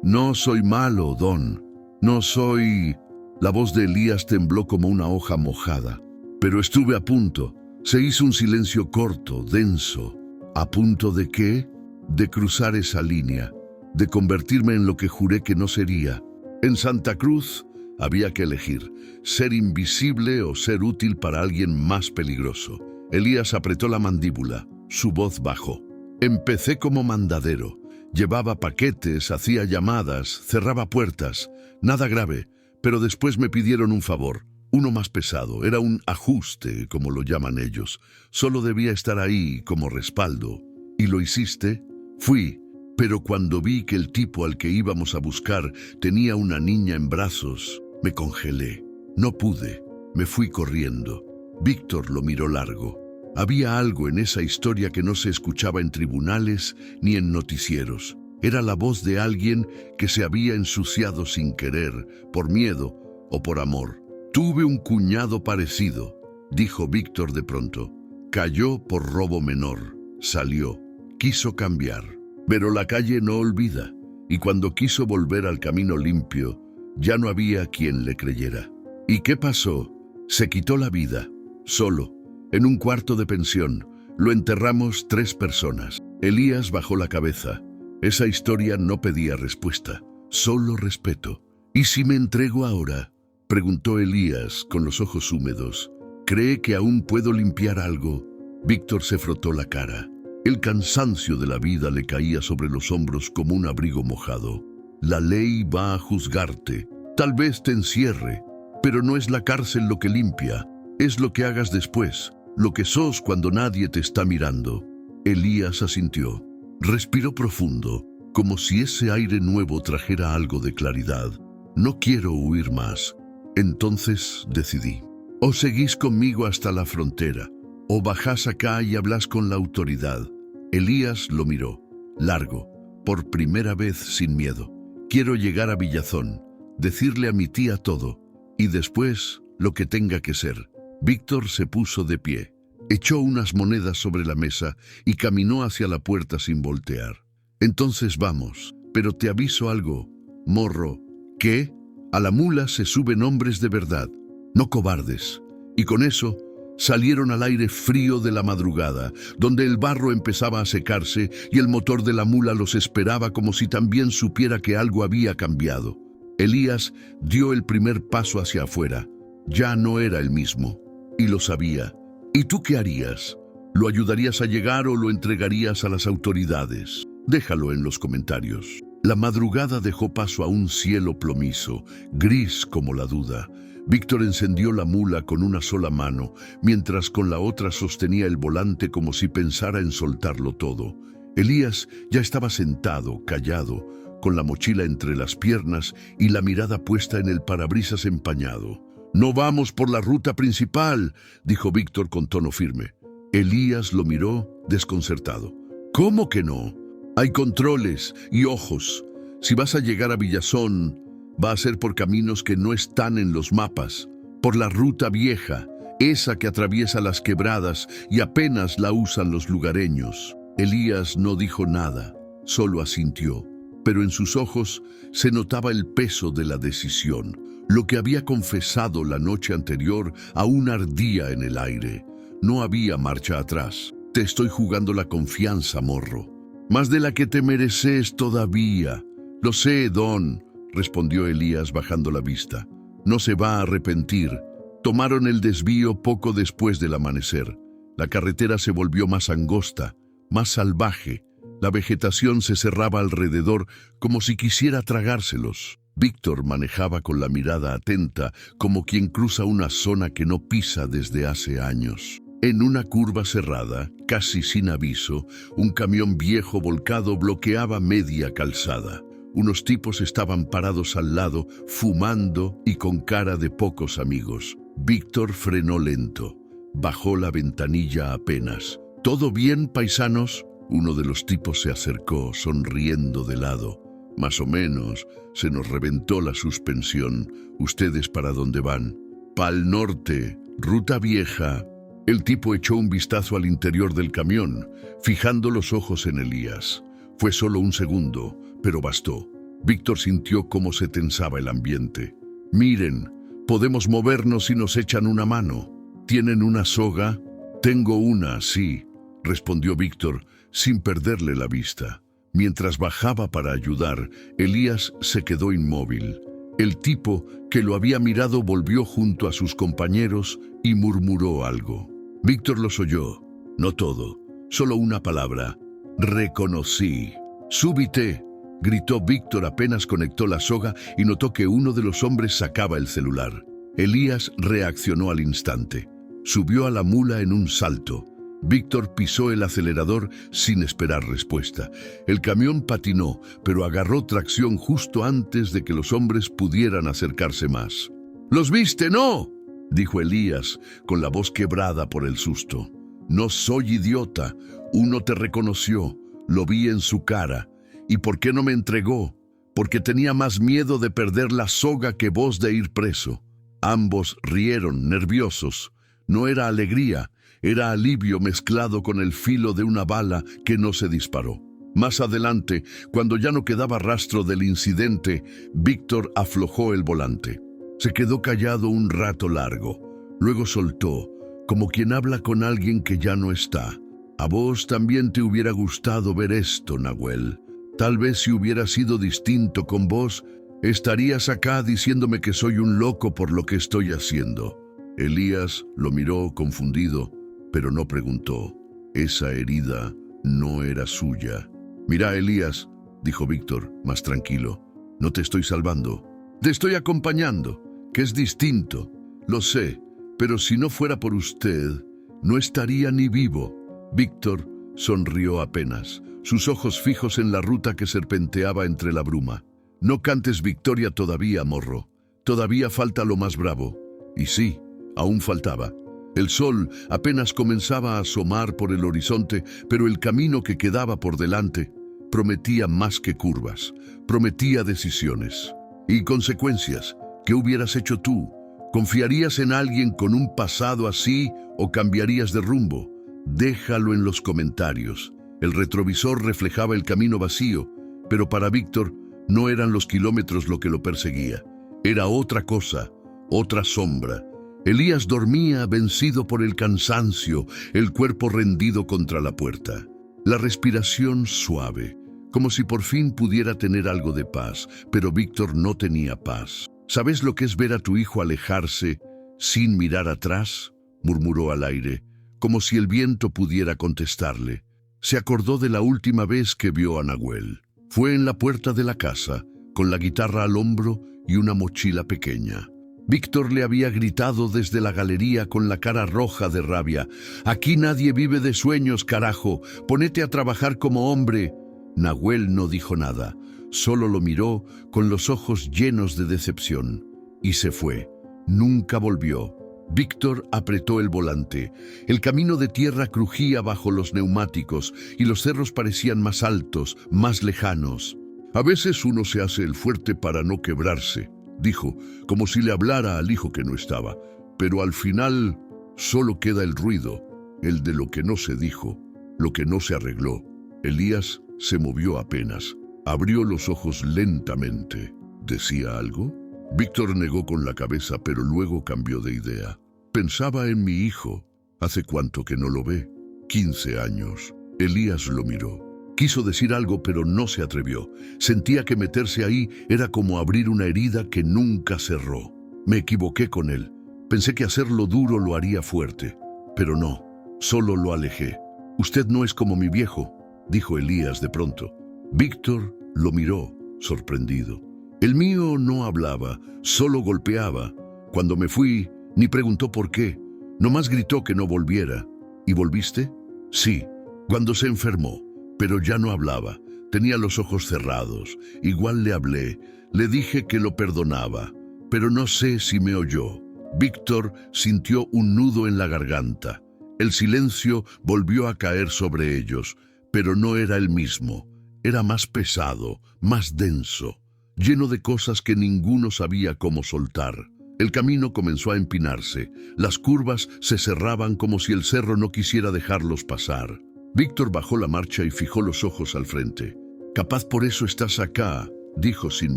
No soy malo, Don. No soy... La voz de Elías tembló como una hoja mojada. Pero estuve a punto. Se hizo un silencio corto, denso. ¿A punto de qué? De cruzar esa línea. De convertirme en lo que juré que no sería. En Santa Cruz había que elegir, ser invisible o ser útil para alguien más peligroso. Elías apretó la mandíbula, su voz bajó. Empecé como mandadero. Llevaba paquetes, hacía llamadas, cerraba puertas. Nada grave, pero después me pidieron un favor. Uno más pesado, era un ajuste, como lo llaman ellos. Solo debía estar ahí como respaldo. ¿Y lo hiciste? Fui. Pero cuando vi que el tipo al que íbamos a buscar tenía una niña en brazos, me congelé. No pude. Me fui corriendo. Víctor lo miró largo. Había algo en esa historia que no se escuchaba en tribunales ni en noticieros. Era la voz de alguien que se había ensuciado sin querer, por miedo o por amor. Tuve un cuñado parecido, dijo Víctor de pronto. Cayó por robo menor. Salió. Quiso cambiar. Pero la calle no olvida. Y cuando quiso volver al camino limpio, ya no había quien le creyera. ¿Y qué pasó? Se quitó la vida, solo, en un cuarto de pensión. Lo enterramos 3 personas. Elías bajó la cabeza. Esa historia no pedía respuesta, solo respeto. ¿Y si me entrego ahora?, preguntó Elías con los ojos húmedos. ¿Cree que aún puedo limpiar algo? Víctor se frotó la cara. El cansancio de la vida le caía sobre los hombros como un abrigo mojado. La ley va a juzgarte. Tal vez te encierre, pero no es la cárcel lo que limpia. Es lo que hagas después, lo que sos cuando nadie te está mirando. Elías asintió. Respiró profundo, como si ese aire nuevo trajera algo de claridad. No quiero huir más. Entonces decidí. O seguís conmigo hasta la frontera, o bajás acá y hablas con la autoridad. Elías lo miró, largo, por primera vez sin miedo. Quiero llegar a Villazón, decirle a mi tía todo, y después lo que tenga que ser. Víctor se puso de pie, echó unas monedas sobre la mesa y caminó hacia la puerta sin voltear. Entonces vamos, pero te aviso algo, morro, que a la mula se suben hombres de verdad, no cobardes. Y con eso salieron al aire frío de la madrugada, donde el barro empezaba a secarse y el motor de la mula los esperaba como si también supiera que algo había cambiado. Elías dio el primer paso hacia afuera. Ya no era el mismo, y lo sabía. ¿Y tú qué harías? ¿Lo ayudarías a llegar o lo entregarías a las autoridades? Déjalo en los comentarios. La madrugada dejó paso a un cielo plomizo, gris como la duda. Víctor encendió la mula con una sola mano, mientras con la otra sostenía el volante como si pensara en soltarlo todo. Elías ya estaba sentado, callado, con la mochila entre las piernas y la mirada puesta en el parabrisas empañado. «No vamos por la ruta principal», dijo Víctor con tono firme. Elías lo miró desconcertado. «¿Cómo que no? Hay controles y ojos. Si vas a llegar a Villazón, va a ser por caminos que no están en los mapas, por la ruta vieja, esa que atraviesa las quebradas y apenas la usan los lugareños». Elías no dijo nada, solo asintió, pero en sus ojos se notaba el peso de la decisión. Lo que había confesado la noche anterior aún ardía en el aire. No había marcha atrás. «Te estoy jugando la confianza, morro. Más de la que te mereces todavía». «Lo sé, don», respondió Elías bajando la vista. «No se va a arrepentir». Tomaron el desvío poco después del amanecer. La carretera se volvió más angosta, más salvaje. La vegetación se cerraba alrededor como si quisiera tragárselos. Víctor manejaba con la mirada atenta, como quien cruza una zona que no pisa desde hace años. En una curva cerrada, casi sin aviso, un camión viejo volcado bloqueaba media calzada. Unos tipos estaban parados al lado, fumando y con cara de pocos amigos. Víctor frenó lento. Bajó la ventanilla apenas. «¿Todo bien, paisanos?». Uno de los tipos se acercó, sonriendo de lado. «Más o menos, se nos reventó la suspensión. ¿Ustedes para dónde van?» «Pa'l norte, ruta vieja». El tipo echó un vistazo al interior del camión, fijando los ojos en Elías. Fue solo un segundo, pero bastó. Víctor sintió cómo se tensaba el ambiente. «Miren, podemos movernos si nos echan una mano. ¿Tienen una soga?» «Tengo una, sí», respondió Víctor, sin perderle la vista. Mientras bajaba para ayudar, Elías se quedó inmóvil. El tipo que lo había mirado volvió junto a sus compañeros y murmuró algo. Víctor los oyó, no todo, solo una palabra: «Reconocí». «Súbite», gritó Víctor apenas conectó la soga y notó que uno de los hombres sacaba el celular. Elías reaccionó al instante. Subió a la mula en un salto. Víctor pisó el acelerador sin esperar respuesta. El camión patinó, pero agarró tracción justo antes de que los hombres pudieran acercarse más. «¿Los viste, no?», dijo Elías, con la voz quebrada por el susto. «No soy idiota. Uno te reconoció. Lo vi en su cara. ¿Y por qué no me entregó? Porque tenía más miedo de perder la soga que vos de ir preso». Ambos rieron, nerviosos. No era alegría, era alivio mezclado con el filo de una bala que no se disparó. Más adelante, cuando ya no quedaba rastro del incidente, Víctor aflojó el volante. Se quedó callado un rato largo. Luego soltó, como quien habla con alguien que ya no está. «A vos también te hubiera gustado ver esto, Nahuel. Tal vez si hubiera sido distinto con vos, estarías acá diciéndome que soy un loco por lo que estoy haciendo». Elías lo miró confundido, pero no preguntó. Esa herida no era suya. «Mira, Elías», dijo Víctor, más tranquilo, «no te estoy salvando. Te estoy acompañando, que es distinto. Lo sé, pero si no fuera por usted, no estaría ni vivo». Víctor sonrió apenas, sus ojos fijos en la ruta que serpenteaba entre la bruma. «No cantes victoria todavía, morro. Todavía falta lo más bravo. Y sí, Aún faltaba. El sol apenas comenzaba a asomar por el horizonte, pero el camino que quedaba por delante prometía más que curvas, prometía decisiones y consecuencias. ¿Qué hubieras hecho tú? ¿Confiarías en alguien con un pasado así o cambiarías de rumbo? Déjalo en los comentarios. El retrovisor reflejaba el camino vacío, pero para Víctor no eran los kilómetros lo que lo perseguía. Era otra cosa, otra sombra. Elías dormía vencido por el cansancio, el cuerpo rendido contra la puerta. La respiración suave, como si por fin pudiera tener algo de paz, pero Víctor no tenía paz. ¿Sabes lo que es ver a tu hijo alejarse sin mirar atrás?, murmuró al aire, como si el viento pudiera contestarle. Se acordó de la última vez que vio a Nahuel. Fue en la puerta de la casa, con la guitarra al hombro y una mochila pequeña. Víctor le había gritado desde la galería con la cara roja de rabia: «Aquí nadie vive de sueños, carajo, ponete a trabajar como hombre». Nahuel no dijo nada, solo lo miró con los ojos llenos de decepción. Y se fue. Nunca volvió. Víctor apretó el volante. El camino de tierra crujía bajo los neumáticos y los cerros parecían más altos, más lejanos. «A veces uno se hace el fuerte para no quebrarse», dijo, como si le hablara al hijo que no estaba. «Pero al final solo queda el ruido, el de lo que no se dijo, lo que no se arregló». Elías se movió apenas. Abrió los ojos lentamente. ¿Decía algo? Víctor negó con la cabeza, pero luego cambió de idea. «Pensaba en mi hijo. ¿Hace cuánto que no lo ve?» 15 años. Elías lo miró. Quiso decir algo, pero no se atrevió. Sentía que meterse ahí era como abrir una herida que nunca cerró. «Me equivoqué con él. Pensé que hacerlo duro lo haría fuerte. Pero no, solo lo alejé. Usted no es como mi viejo», dijo Elías de pronto. Víctor lo miró, sorprendido. «El mío no hablaba, solo golpeaba. Cuando me fui, ni preguntó por qué. Nomás gritó que no volviera». «¿Y volviste?» «Sí, cuando se enfermó, pero ya no hablaba. Tenía los ojos cerrados. Igual le hablé, le dije que lo perdonaba, pero no sé si me oyó». Víctor sintió un nudo en la garganta. El silencio volvió a caer sobre ellos, pero no era el mismo. Era más pesado, más denso, lleno de cosas que ninguno sabía cómo soltar. El camino comenzó a empinarse. Las curvas se cerraban como si el cerro no quisiera dejarlos pasar. Víctor bajó la marcha y fijó los ojos al frente. «Capaz por eso estás acá», dijo sin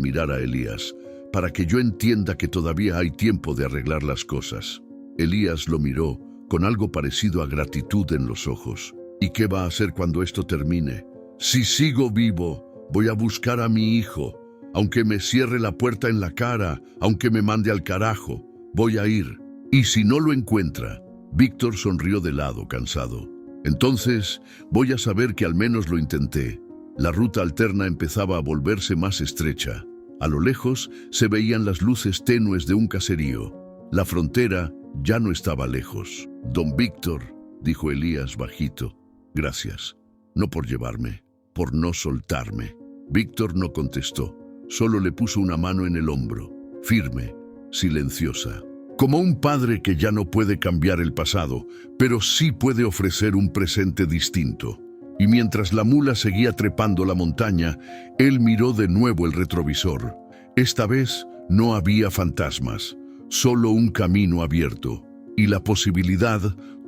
mirar a Elías, «para que yo entienda que todavía hay tiempo de arreglar las cosas». Elías lo miró con algo parecido a gratitud en los ojos. «¿Y qué va a hacer cuando esto termine?» «Si sigo vivo, voy a buscar a mi hijo. Aunque me cierre la puerta en la cara, aunque me mande al carajo, voy a ir. Y si no lo encuentra». Víctor sonrió de lado, cansado. «Entonces voy a saber que al menos lo intenté». La ruta alterna empezaba a volverse más estrecha. A lo lejos se veían las luces tenues de un caserío. La frontera ya no estaba lejos. «Don Víctor», dijo Elías bajito, «gracias. No por llevarme, por no soltarme». Víctor no contestó, solo le puso una mano en el hombro, firme, silenciosa. Como un padre que ya no puede cambiar el pasado, pero sí puede ofrecer un presente distinto. Y mientras la mula seguía trepando la montaña, él miró de nuevo el retrovisor. Esta vez no había fantasmas, solo un camino abierto y la posibilidad,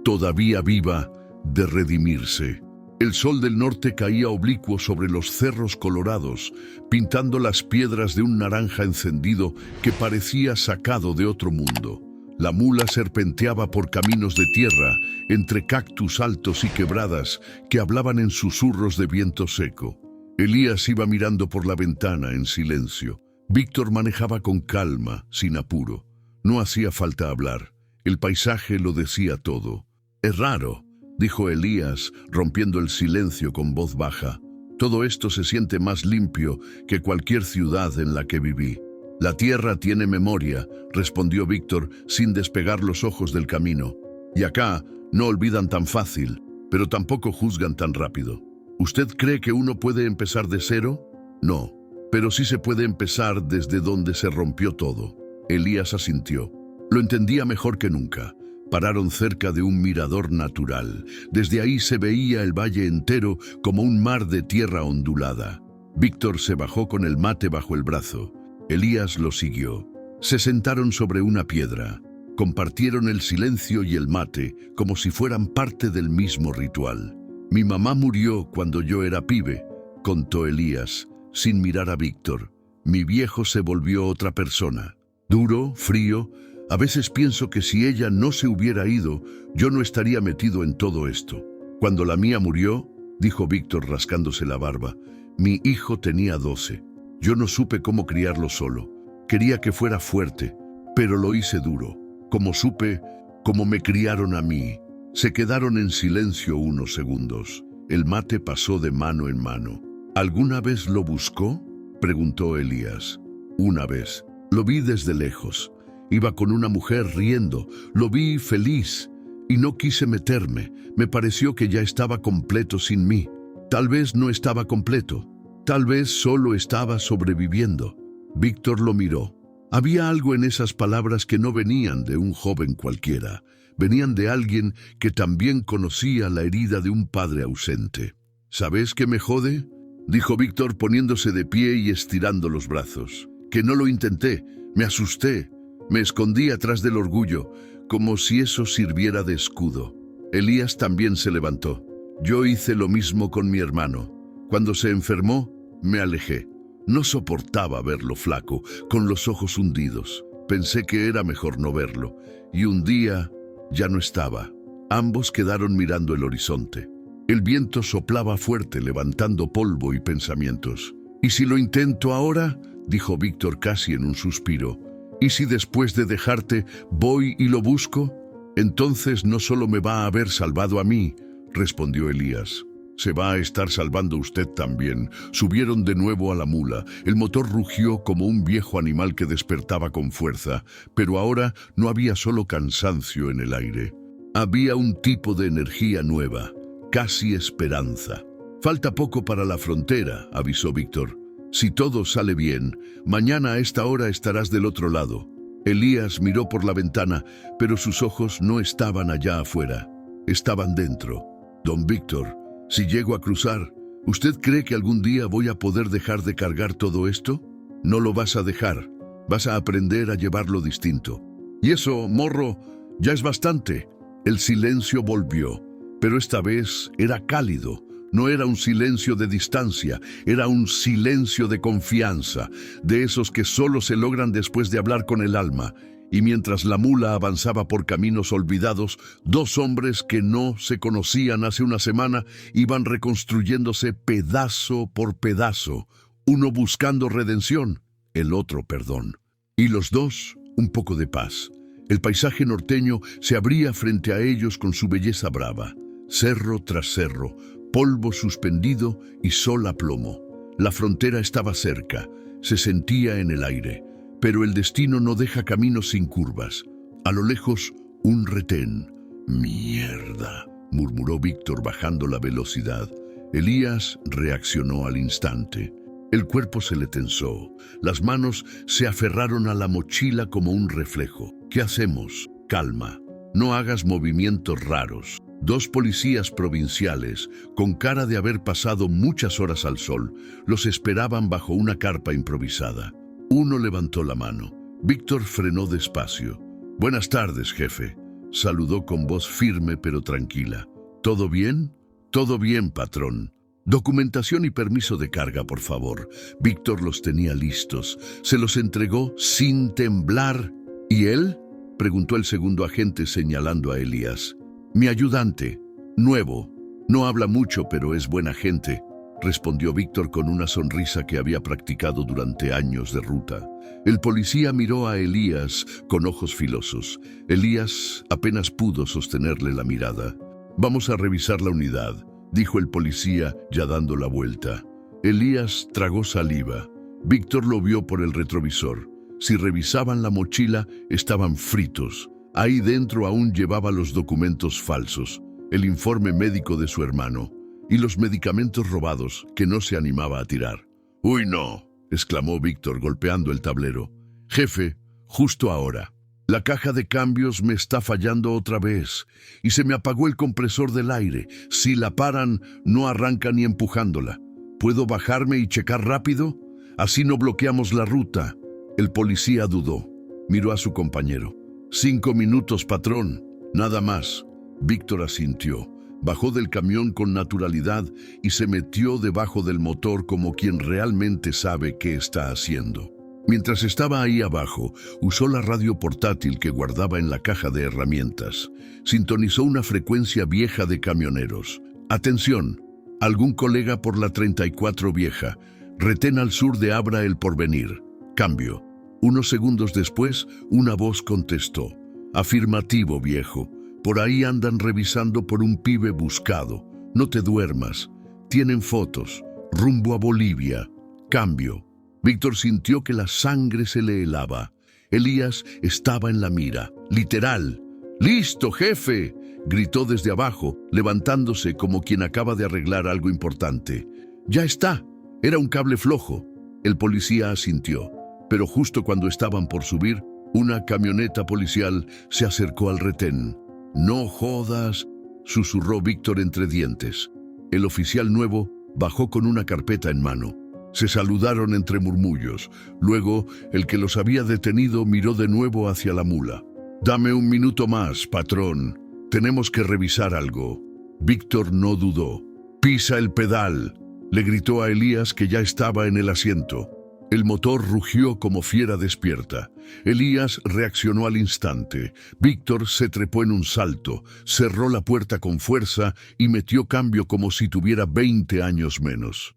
todavía viva, de redimirse. El sol del norte caía oblicuo sobre los cerros colorados, pintando las piedras de un naranja encendido que parecía sacado de otro mundo. La mula serpenteaba por caminos de tierra, entre cactus altos y quebradas que hablaban en susurros de viento seco. Elías iba mirando por la ventana en silencio. Víctor manejaba con calma, sin apuro. No hacía falta hablar. El paisaje lo decía todo. «Es raro», dijo Elías, rompiendo el silencio con voz baja. «Todo esto se siente más limpio que cualquier ciudad en la que viví». «La tierra tiene memoria», respondió Víctor sin despegar los ojos del camino. «Y acá no olvidan tan fácil, pero tampoco juzgan tan rápido. ¿Usted cree que uno puede empezar de cero? No, pero sí se puede empezar desde donde se rompió todo». Elías asintió. Lo entendía mejor que nunca. Pararon cerca de un mirador natural. Desde ahí se veía el valle entero como un mar de tierra ondulada. Víctor se bajó con el mate bajo el brazo. Elías lo siguió. Se sentaron sobre una piedra. Compartieron el silencio y el mate como si fueran parte del mismo ritual. «Mi mamá murió cuando yo era pibe», contó Elías, sin mirar a Víctor. «Mi viejo se volvió otra persona. Duro, frío. A veces pienso que si ella no se hubiera ido, yo no estaría metido en todo esto. Cuando la mía murió», dijo Víctor rascándose la barba, «mi hijo tenía 12. Yo no supe cómo criarlo solo. Quería que fuera fuerte, pero lo hice duro. Como supe, como me criaron a mí». Se quedaron en silencio unos segundos. El mate pasó de mano en mano. «¿Alguna vez lo buscó?», preguntó Elías. «Una vez. Lo vi desde lejos. Iba con una mujer riendo. Lo vi feliz. Y no quise meterme. Me pareció que ya estaba completo sin mí. Tal vez no estaba completo. Tal vez solo estaba sobreviviendo». Víctor lo miró. Había algo en esas palabras que no venían de un joven cualquiera. Venían de alguien que también conocía la herida de un padre ausente. «¿Sabes qué me jode?», dijo Víctor poniéndose de pie y estirando los brazos. «Que no lo intenté. Me asusté. Me escondí atrás del orgullo, como si eso sirviera de escudo». Elías también se levantó. «Yo hice lo mismo con mi hermano. Cuando se enfermó, me alejé. No soportaba verlo flaco, con los ojos hundidos. Pensé que era mejor no verlo. Y un día ya no estaba». Ambos quedaron mirando el horizonte. El viento soplaba fuerte, levantando polvo y pensamientos. «¿Y si lo intento ahora?», dijo Víctor casi en un suspiro. «¿Y si después de dejarte voy y lo busco? Entonces no solo me va a haber salvado a mí», respondió Elías. «Se va a estar salvando usted también». Subieron de nuevo a la mula. El motor rugió como un viejo animal que despertaba con fuerza, pero ahora no había solo cansancio en el aire. Había un tipo de energía nueva, casi esperanza. «Falta poco para la frontera», avisó Víctor. «Si todo sale bien, mañana a esta hora estarás del otro lado». Elías miró por la ventana, pero sus ojos no estaban allá afuera. Estaban dentro. «Don Víctor, si llego a cruzar, ¿usted cree que algún día voy a poder dejar de cargar todo esto?». «No lo vas a dejar. Vas a aprender a llevarlo distinto». «Y eso, morro, ya es bastante». El silencio volvió, pero esta vez era cálido. No era un silencio de distancia, era un silencio de confianza, de esos que solo se logran después de hablar con el alma. Y mientras la mula avanzaba por caminos olvidados, dos hombres que no se conocían hace una semana iban reconstruyéndose pedazo por pedazo, uno buscando redención, el otro perdón. Y los dos, un poco de paz. El paisaje norteño se abría frente a ellos con su belleza brava. Cerro tras cerro, polvo suspendido y sol a plomo. La frontera estaba cerca, se sentía en el aire. Pero el destino no deja caminos sin curvas. A lo lejos, un retén. «Mierda», murmuró Víctor bajando la velocidad. Elías reaccionó al instante. El cuerpo se le tensó. Las manos se aferraron a la mochila como un reflejo. «¿Qué hacemos?». «Calma. No hagas movimientos raros». Dos policías provinciales, con cara de haber pasado muchas horas al sol, los esperaban bajo una carpa improvisada. Uno levantó la mano. Víctor frenó despacio. «Buenas tardes, jefe», saludó con voz firme pero tranquila. «¿Todo bien?». «Todo bien, patrón». «Documentación y permiso de carga, por favor». Víctor los tenía listos. Se los entregó sin temblar. «¿Y él?», preguntó el segundo agente señalando a Elías. «Mi ayudante, nuevo. No habla mucho, pero es buena gente», respondió Víctor con una sonrisa que había practicado durante años de ruta. El policía miró a Elías con ojos filosos. Elías apenas pudo sostenerle la mirada. «Vamos a revisar la unidad», dijo el policía ya dando la vuelta. Elías tragó saliva. Víctor lo vio por el retrovisor. Si revisaban la mochila, estaban fritos. Ahí dentro aún llevaba los documentos falsos, el informe médico de su hermano y los medicamentos robados que no se animaba a tirar. «¡Uy, no!», exclamó Víctor golpeando el tablero. «Jefe, justo ahora». La caja de cambios me está fallando otra vez y se me apagó el compresor del aire. Si la paran, no arranca ni empujándola. ¿Puedo bajarme y checar rápido? Así no bloqueamos la ruta. El policía dudó. Miró a su compañero. 5 minutos, patrón. Nada más. Víctor asintió. Bajó del camión con naturalidad y se metió debajo del motor como quien realmente sabe qué está haciendo. Mientras estaba ahí abajo, usó la radio portátil que guardaba en la caja de herramientas. Sintonizó una frecuencia vieja de camioneros. Atención, algún colega por la 34 vieja. Retén al sur de Abra el Porvenir. Cambio. Unos segundos después, una voz contestó. Afirmativo, viejo. Por ahí andan revisando por un pibe buscado. No te duermas. Tienen fotos. Rumbo a Bolivia. Cambio. Víctor sintió que la sangre se le helaba. Elías estaba en la mira. Literal. ¡Listo, jefe!, gritó desde abajo, levantándose como quien acaba de arreglar algo importante. ¡Ya está! Era un cable flojo. El policía asintió. Pero justo cuando estaban por subir, una camioneta policial se acercó al retén. «No jodas», susurró Víctor entre dientes. El oficial nuevo bajó con una carpeta en mano. Se saludaron entre murmullos. Luego, el que los había detenido miró de nuevo hacia la mula. «Dame un minuto más, patrón. Tenemos que revisar algo». Víctor no dudó. «Pisa el pedal», le gritó a Elías, que ya estaba en el asiento. El motor rugió como fiera despierta. Elías reaccionó al instante. Víctor se trepó en un salto, cerró la puerta con fuerza y metió cambio como si tuviera 20 años menos.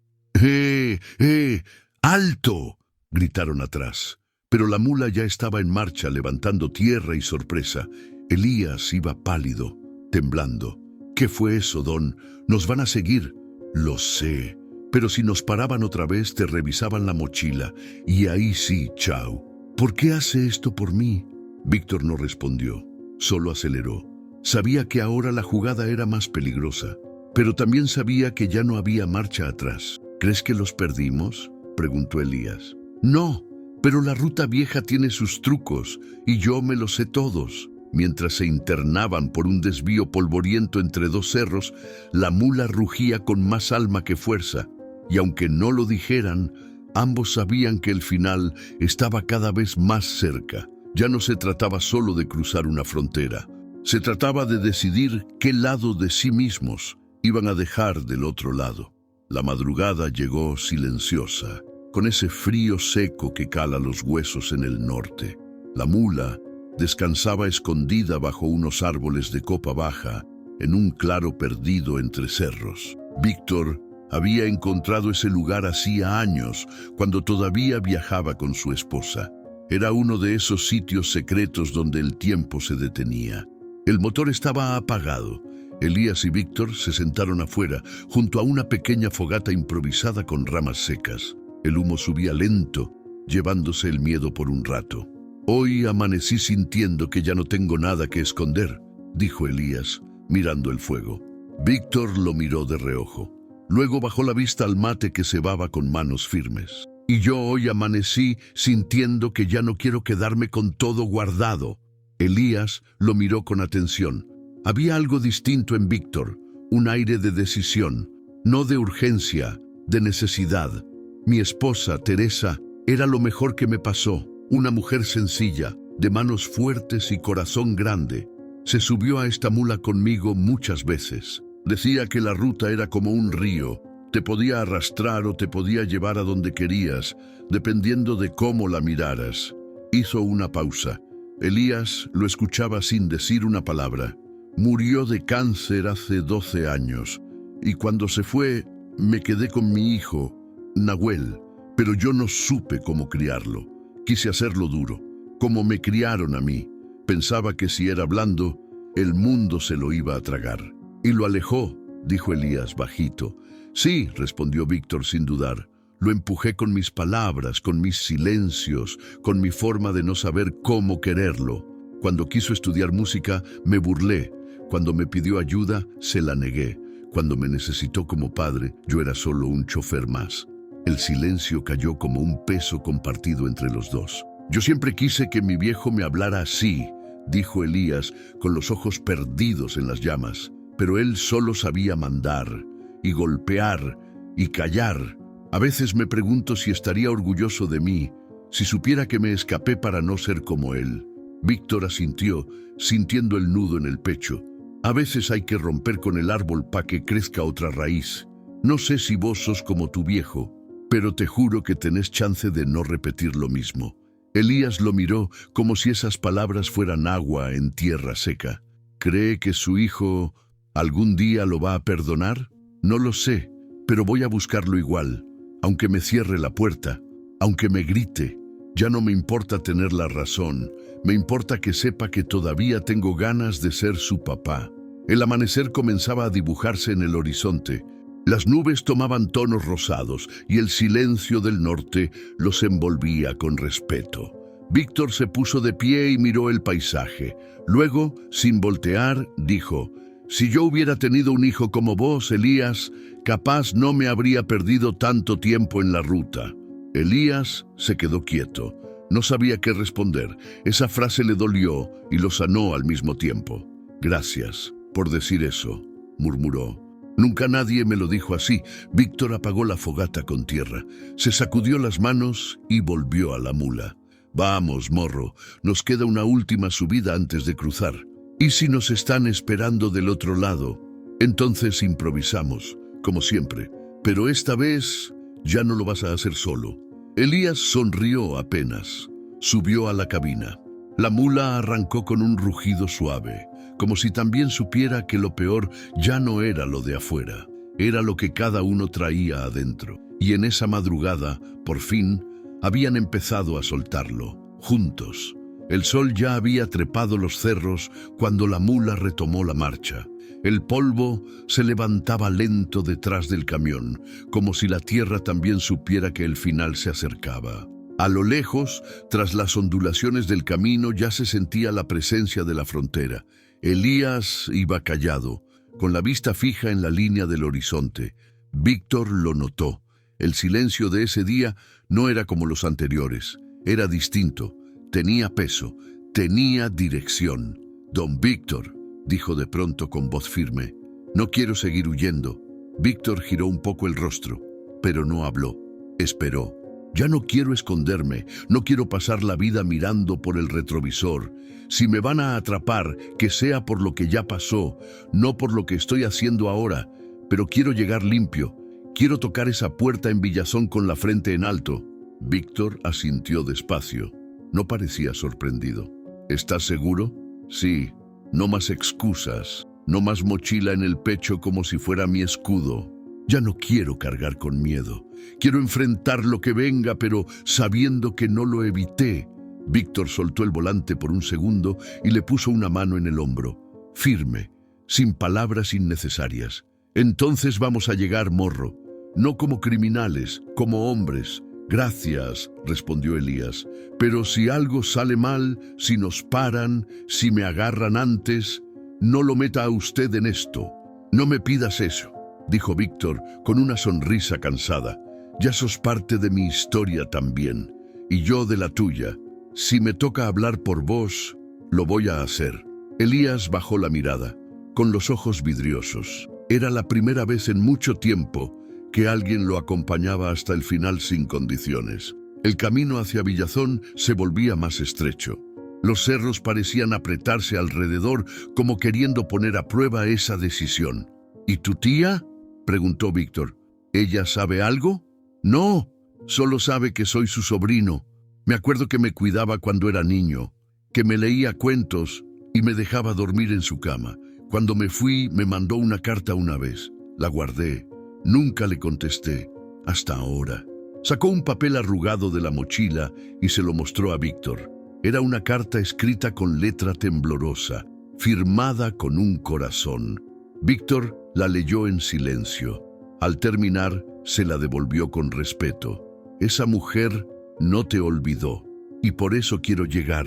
¡Alto!, gritaron atrás. Pero la mula ya estaba en marcha, levantando tierra y sorpresa. Elías iba pálido, temblando. «¿Qué fue eso, Don? Nos van a seguir». «Lo sé. Pero si nos paraban otra vez, te revisaban la mochila. Y ahí sí, chao». «¿Por qué hace esto por mí?». Víctor no respondió, solo aceleró. Sabía que ahora la jugada era más peligrosa, pero también sabía que ya no había marcha atrás. «¿Crees que los perdimos?», preguntó Elías. «No, pero la ruta vieja tiene sus trucos, y yo me los sé todos». Mientras se internaban por un desvío polvoriento entre dos cerros, la mula rugía con más alma que fuerza, y aunque no lo dijeran, ambos sabían que el final estaba cada vez más cerca. Ya no se trataba solo de cruzar una frontera, se trataba de decidir qué lado de sí mismos iban a dejar del otro lado. La madrugada llegó silenciosa, con ese frío seco que cala los huesos en el norte. La mula descansaba escondida bajo unos árboles de copa baja, en un claro perdido entre cerros. Víctor había encontrado ese lugar hacía años, cuando todavía viajaba con su esposa. Era uno de esos sitios secretos donde el tiempo se detenía. El motor estaba apagado. Elías y Víctor se sentaron afuera, junto a una pequeña fogata improvisada con ramas secas. El humo subía lento, llevándose el miedo por un rato. «Hoy amanecí sintiendo que ya no tengo nada que esconder», dijo Elías, mirando el fuego. Víctor lo miró de reojo. Luego bajó la vista al mate que cebaba con manos firmes. «Y yo hoy amanecí sintiendo que ya no quiero quedarme con todo guardado». Elías lo miró con atención. Había algo distinto en Víctor, un aire de decisión, no de urgencia, de necesidad. «Mi esposa, Teresa, era lo mejor que me pasó. Una mujer sencilla, de manos fuertes y corazón grande. Se subió a esta mula conmigo muchas veces. Decía que la ruta era como un río. Te podía arrastrar o te podía llevar a donde querías, dependiendo de cómo la miraras». Hizo una pausa. Elías lo escuchaba sin decir una palabra. «Murió de cáncer hace 12 años. Y cuando se fue, me quedé con mi hijo, Nahuel. Pero yo no supe cómo criarlo. Quise hacerlo duro, como me criaron a mí. Pensaba que si era blando, el mundo se lo iba a tragar». «¿Y lo alejó?», dijo Elías bajito. «Sí», respondió Víctor sin dudar. «Lo empujé con mis palabras, con mis silencios, con mi forma de no saber cómo quererlo. Cuando quiso estudiar música, me burlé. Cuando me pidió ayuda, se la negué. Cuando me necesitó como padre, yo era solo un chofer más». El silencio cayó como un peso compartido entre los dos. Yo siempre quise que mi viejo me hablara así, dijo Elías, con los ojos perdidos en las llamas. Pero él solo sabía mandar, y golpear, y callar. A veces me pregunto si estaría orgulloso de mí, si supiera que me escapé para no ser como él. Víctor asintió, sintiendo el nudo en el pecho. A veces hay que romper con el árbol para que crezca otra raíz. No sé si vos sos como tu viejo, pero te juro que tenés chance de no repetir lo mismo. Elías lo miró como si esas palabras fueran agua en tierra seca. ¿Cree que su hijo algún día lo va a perdonar? No lo sé, pero voy a buscarlo igual, aunque me cierre la puerta, aunque me grite. Ya no me importa tener la razón, me importa que sepa que todavía tengo ganas de ser su papá. El amanecer comenzaba a dibujarse en el horizonte. Las nubes tomaban tonos rosados y el silencio del norte los envolvía con respeto. Víctor se puso de pie y miró el paisaje. Luego, sin voltear, dijo: «Si yo hubiera tenido un hijo como vos, Elías, capaz no me habría perdido tanto tiempo en la ruta». Elías se quedó quieto. No sabía qué responder. Esa frase le dolió y lo sanó al mismo tiempo. «Gracias por decir eso», murmuró. «Nunca nadie me lo dijo así». Víctor apagó la fogata con tierra, se sacudió las manos y volvió a la mula. «Vamos, morro, nos queda una última subida antes de cruzar. ¿Y si nos están esperando del otro lado? Entonces improvisamos, como siempre. Pero esta vez ya no lo vas a hacer solo». Elías sonrió apenas. Subió a la cabina. La mula arrancó con un rugido suave, como si también supiera que lo peor ya no era lo de afuera, era lo que cada uno traía adentro. Y en esa madrugada, por fin, habían empezado a soltarlo, juntos. El sol ya había trepado los cerros cuando la mula retomó la marcha. El polvo se levantaba lento detrás del camión, como si la tierra también supiera que el final se acercaba. A lo lejos, tras las ondulaciones del camino, ya se sentía la presencia de la frontera. Elías iba callado, con la vista fija en la línea del horizonte. Víctor lo notó. El silencio de ese día no era como los anteriores. Era distinto. Tenía peso. Tenía dirección. «Don Víctor», dijo de pronto con voz firme, «no quiero seguir huyendo». Víctor giró un poco el rostro, pero no habló. Esperó. «Ya no quiero esconderme, no quiero pasar la vida mirando por el retrovisor. Si me van a atrapar, que sea por lo que ya pasó, no por lo que estoy haciendo ahora. Pero quiero llegar limpio. Quiero tocar esa puerta en Villazón con la frente en alto». Víctor asintió despacio. No parecía sorprendido. «¿Estás seguro?» «Sí. No más excusas, no más mochila en el pecho como si fuera mi escudo. Ya no quiero cargar con miedo. Quiero enfrentar lo que venga, pero sabiendo que no lo evité». Víctor soltó el volante por un segundo y le puso una mano en el hombro, firme, sin palabras innecesarias. «Entonces vamos a llegar, morro. No como criminales, como hombres». «Gracias», respondió Elías, «pero si algo sale mal, si nos paran, si me agarran antes, no lo meta a usted en esto». «No me pidas eso», dijo Víctor con una sonrisa cansada. «Ya sos parte de mi historia también, y yo de la tuya. Si me toca hablar por vos, lo voy a hacer». Elías bajó la mirada, con los ojos vidriosos. Era la primera vez en mucho tiempo que alguien lo acompañaba hasta el final sin condiciones. El camino hacia Villazón se volvía más estrecho. Los cerros parecían apretarse alrededor como queriendo poner a prueba esa decisión. «¿Y tu tía?», preguntó Víctor. «¿Ella sabe algo?» «No, solo sabe que soy su sobrino. Me acuerdo que me cuidaba cuando era niño, que me leía cuentos y me dejaba dormir en su cama. Cuando me fui, me mandó una carta una vez. La guardé. Nunca le contesté, hasta ahora». Sacó un papel arrugado de la mochila y se lo mostró a Víctor. Era una carta escrita con letra temblorosa, firmada con un corazón. Víctor la leyó en silencio. Al terminar, se la devolvió con respeto. «Esa mujer no te olvidó, y por eso quiero llegar.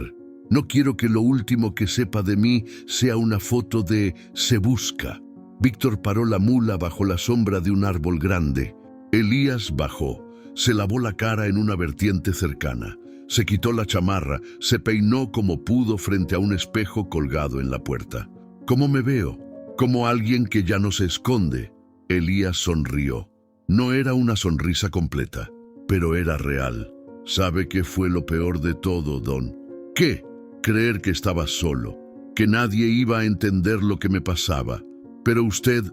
No quiero que lo último que sepa de mí sea una foto de Se Busca». Víctor paró la mula bajo la sombra de un árbol grande. Elías bajó, se lavó la cara en una vertiente cercana. Se quitó la chamarra, se peinó como pudo frente a un espejo colgado en la puerta. ¿Cómo me veo? Como alguien que ya no se esconde. Elías sonrió. No era una sonrisa completa, pero era real. ¿Sabe qué fue lo peor de todo, Don? ¿Qué? Creer que estaba solo, que nadie iba a entender lo que me pasaba. Pero usted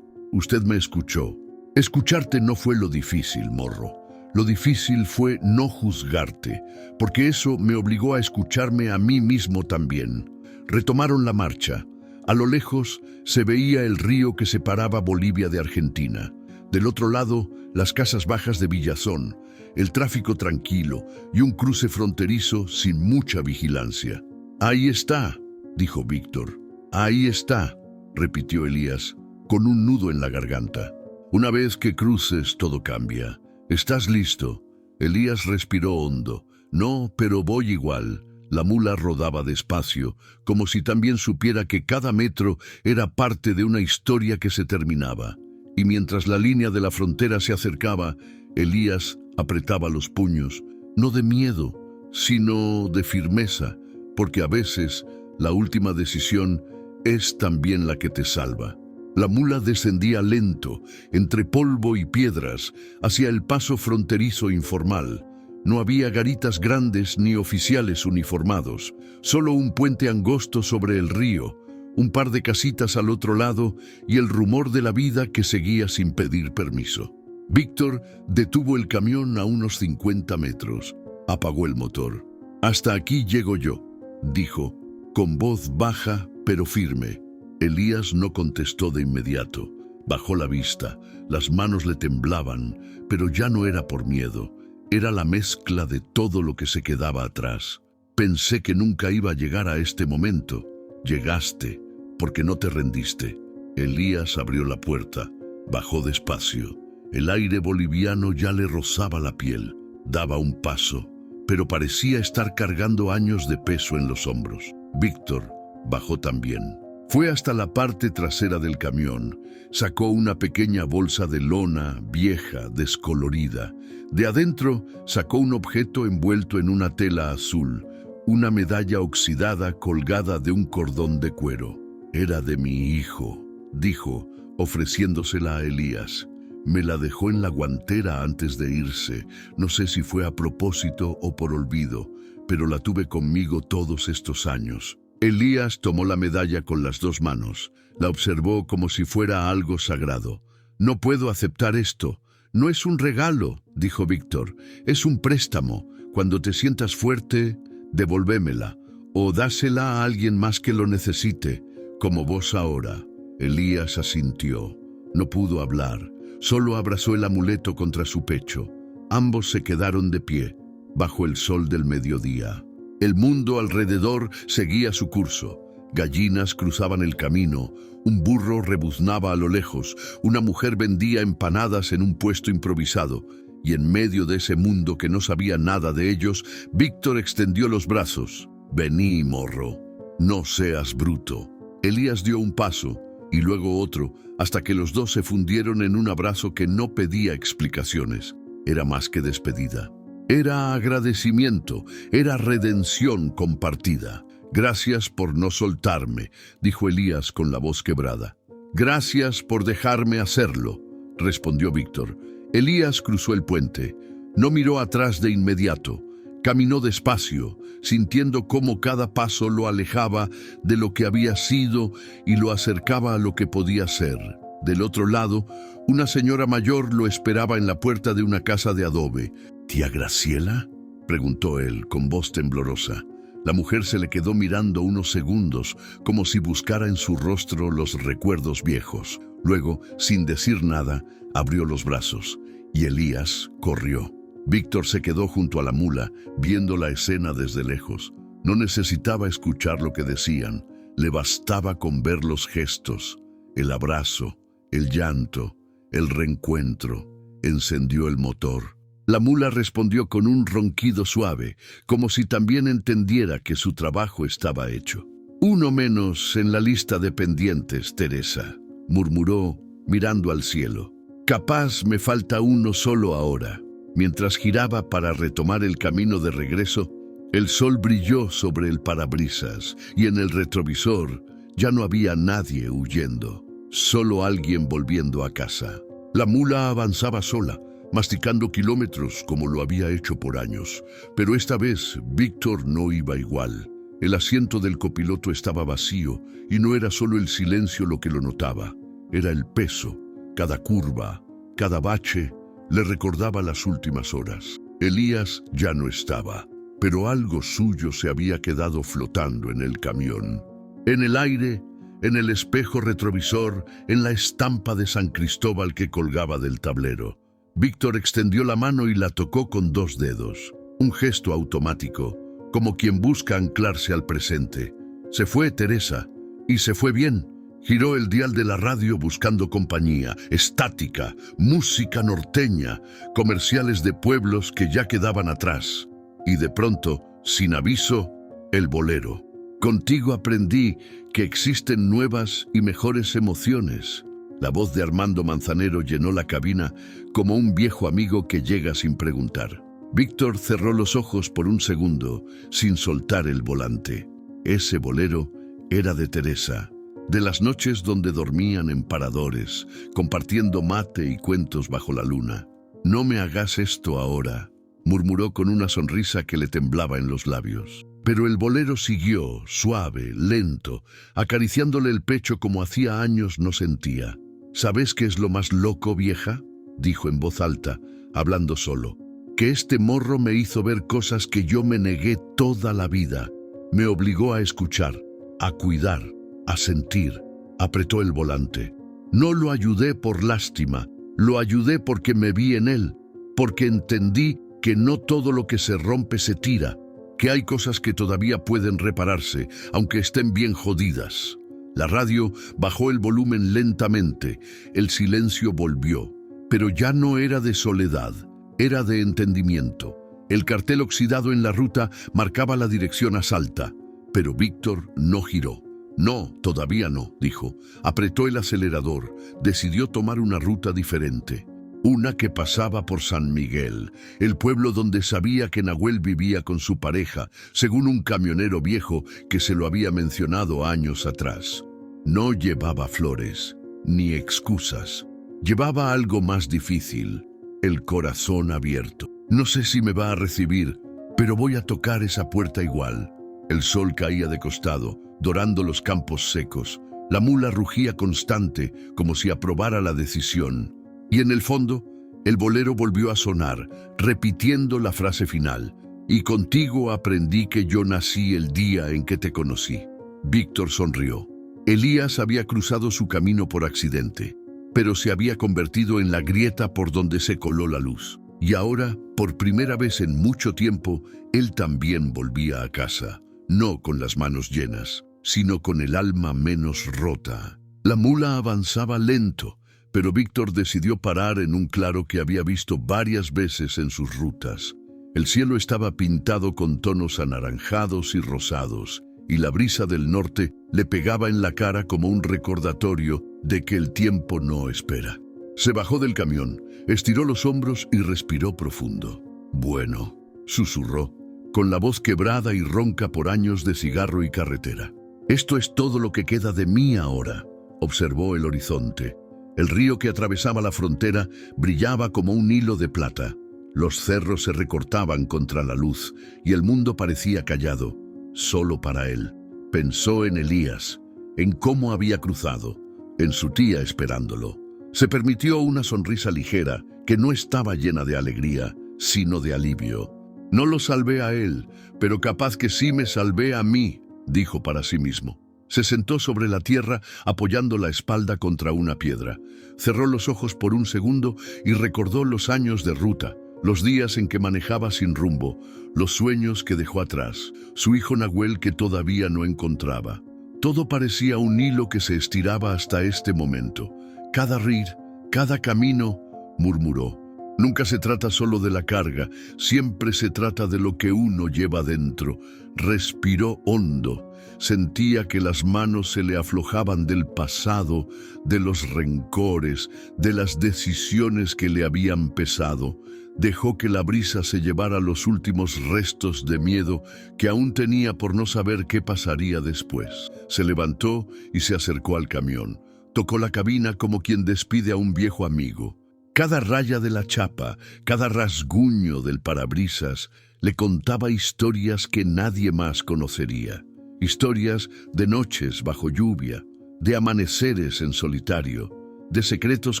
me escuchó. Escucharte no fue lo difícil, morro. Lo difícil fue no juzgarte, porque eso me obligó a escucharme a mí mismo también. Retomaron la marcha. A lo lejos se veía el río que separaba Bolivia de Argentina. Del otro lado, las casas bajas de Villazón, el tráfico tranquilo y un cruce fronterizo sin mucha vigilancia. «Ahí está», dijo Víctor. «Ahí está», repitió Elías, con un nudo en la garganta. «Una vez que cruces, todo cambia. ¿Estás listo?» Elías respiró hondo. «No, pero voy igual». La mula rodaba despacio, como si también supiera que cada metro era parte de una historia que se terminaba. Y mientras la línea de la frontera se acercaba, Elías apretaba los puños, no de miedo, sino de firmeza, porque a veces la última decisión es también la que te salva. La mula descendía lento, entre polvo y piedras, hacia el paso fronterizo informal. No había garitas grandes ni oficiales uniformados, solo un puente angosto sobre el río, un par de casitas al otro lado y el rumor de la vida que seguía sin pedir permiso. Víctor detuvo el camión a unos 50 metros. Apagó el motor. «Hasta aquí llego yo», dijo, con voz baja pero firme. Elías no contestó de inmediato. Bajó la vista, las manos le temblaban, pero ya no era por miedo. Era la mezcla de todo lo que se quedaba atrás. «Pensé que nunca iba a llegar a este momento. Llegaste, porque no te rendiste». Elías abrió la puerta, bajó despacio. El aire boliviano ya le rozaba la piel. Daba un paso, pero parecía estar cargando años de peso en los hombros. Víctor bajó también. Fue hasta la parte trasera del camión. Sacó una pequeña bolsa de lona, vieja, descolorida. De adentro sacó un objeto envuelto en una tela azul, una medalla oxidada colgada de un cordón de cuero. «Era de mi hijo», dijo, ofreciéndosela a Elías. «Me la dejó en la guantera antes de irse. No sé si fue a propósito o por olvido, pero la tuve conmigo todos estos años». Elías tomó la medalla con las dos manos. La observó como si fuera algo sagrado. «No puedo aceptar esto. No es un regalo», dijo Víctor. «Es un préstamo. Cuando te sientas fuerte, devolvémela, o dásela a alguien más que lo necesite, como vos ahora». Elías asintió. No pudo hablar. Solo abrazó el amuleto contra su pecho. Ambos se quedaron de pie, bajo el sol del mediodía. El mundo alrededor seguía su curso. Gallinas cruzaban el camino, un burro rebuznaba a lo lejos, una mujer vendía empanadas en un puesto improvisado, y en medio de ese mundo que no sabía nada de ellos, Víctor extendió los brazos. «Vení, morro, no seas bruto». Elías dio un paso, y luego otro, hasta que los dos se fundieron en un abrazo que no pedía explicaciones. Era más que despedida. Era agradecimiento, era redención compartida. «Gracias por no soltarme», dijo Elías con la voz quebrada. «Gracias por dejarme hacerlo», respondió Víctor. Elías cruzó el puente. No miró atrás de inmediato. Caminó despacio, sintiendo cómo cada paso lo alejaba de lo que había sido y lo acercaba a lo que podía ser. Del otro lado, una señora mayor lo esperaba en la puerta de una casa de adobe. «¿Tía Graciela?», preguntó él con voz temblorosa. La mujer se le quedó mirando unos segundos, como si buscara en su rostro los recuerdos viejos. Luego, sin decir nada, abrió los brazos, y Elías corrió. Víctor se quedó junto a la mula, viendo la escena desde lejos. No necesitaba escuchar lo que decían, le bastaba con ver los gestos, el abrazo, el llanto, el reencuentro. Encendió el motor. La mula respondió con un ronquido suave, como si también entendiera que su trabajo estaba hecho. «Uno menos en la lista de pendientes, Teresa», murmuró, mirando al cielo. «Capaz me falta uno solo ahora». Mientras giraba para retomar el camino de regreso, El sol brilló sobre el parabrisas y en el retrovisor ya no había nadie huyendo, solo alguien volviendo a casa. La mula avanzaba sola, masticando kilómetros como lo había hecho por años, pero esta vez Víctor no iba igual. El asiento del copiloto estaba vacío y no era solo el silencio lo que lo notaba, era el peso. Cada curva, cada bache le recordaba las últimas horas. Elías ya no estaba, pero algo suyo se había quedado flotando en el camión. En el aire, en el espejo retrovisor, en la estampa de San Cristóbal que colgaba del tablero. Víctor extendió la mano y la tocó con 2 dedos, un gesto automático, como quien busca anclarse al presente. Se fue Teresa, y se fue bien. Giró el dial de la radio buscando compañía, estática, música norteña, comerciales de pueblos que ya quedaban atrás. Y de pronto, sin aviso, el bolero. Contigo aprendí que existen nuevas y mejores emociones. La voz de Armando Manzanero llenó la cabina como un viejo amigo que llega sin preguntar. Víctor cerró los ojos por un segundo, sin soltar el volante. Ese bolero era de Teresa, de las noches donde dormían en paradores, compartiendo mate y cuentos bajo la luna. «No me hagas esto ahora», murmuró con una sonrisa que le temblaba en los labios. Pero el bolero siguió, suave, lento, acariciándole el pecho como hacía años no sentía. «¿Sabes qué es lo más loco, vieja?», dijo en voz alta, hablando solo. «Que este morro me hizo ver cosas que yo me negué toda la vida. Me obligó a escuchar, a cuidar, a sentir». Apretó el volante. «No lo ayudé por lástima, lo ayudé porque me vi en él, porque entendí que no todo lo que se rompe se tira, que hay cosas que todavía pueden repararse, aunque estén bien jodidas». La radio bajó el volumen lentamente, el silencio volvió, pero ya no era de soledad, era de entendimiento. El cartel oxidado en la ruta marcaba la dirección a Salta, pero Víctor no giró. «No, todavía no», dijo. Apretó el acelerador, decidió tomar una ruta diferente. Una que pasaba por San Miguel, el pueblo donde sabía que Nahuel vivía con su pareja, según un camionero viejo que se lo había mencionado años atrás. No llevaba flores, ni excusas. Llevaba algo más difícil, el corazón abierto. «No sé si me va a recibir, pero voy a tocar esa puerta igual». El sol caía de costado, dorando los campos secos. La mula rugía constante, como si aprobara la decisión. Y en el fondo, el bolero volvió a sonar, repitiendo la frase final. «Y contigo aprendí que yo nací el día en que te conocí». Víctor sonrió. Elías había cruzado su camino por accidente, pero se había convertido en la grieta por donde se coló la luz. Y ahora, por primera vez en mucho tiempo, él también volvía a casa, no con las manos llenas, sino con el alma menos rota. La mula avanzaba lento, pero Víctor decidió parar en un claro que había visto varias veces en sus rutas. El cielo estaba pintado con tonos anaranjados y rosados, y la brisa del norte le pegaba en la cara como un recordatorio de que el tiempo no espera. Se bajó del camión, estiró los hombros y respiró profundo. «Bueno», susurró, con la voz quebrada y ronca por años de cigarro y carretera. «Esto es todo lo que queda de mí ahora». Observó el horizonte. El río que atravesaba la frontera brillaba como un hilo de plata. Los cerros se recortaban contra la luz y el mundo parecía callado, solo para él. Pensó en Elías, en cómo había cruzado, en su tía esperándolo. Se permitió una sonrisa ligera que no estaba llena de alegría, sino de alivio. «No lo salvé a él, pero capaz que sí me salvé a mí», dijo para sí mismo. Se sentó sobre la tierra apoyando la espalda contra una piedra. Cerró los ojos por un segundo y recordó los años de ruta, los días en que manejaba sin rumbo, los sueños que dejó atrás, su hijo Nahuel que todavía no encontraba. Todo parecía un hilo que se estiraba hasta este momento. «Cada rir, cada camino», murmuró. «Nunca se trata solo de la carga, siempre se trata de lo que uno lleva dentro». Respiró hondo. Sentía que las manos se le aflojaban del pasado, de los rencores, de las decisiones que le habían pesado, Dejó que la brisa se llevara los últimos restos de miedo que aún tenía por no saber qué pasaría después. Se levantó y se acercó al camión. Tocó la cabina como quien despide a un viejo amigo. Cada raya de la chapa, cada rasguño del parabrisas le contaba historias que nadie más conocería. Historias de noches bajo lluvia, de amaneceres en solitario, de secretos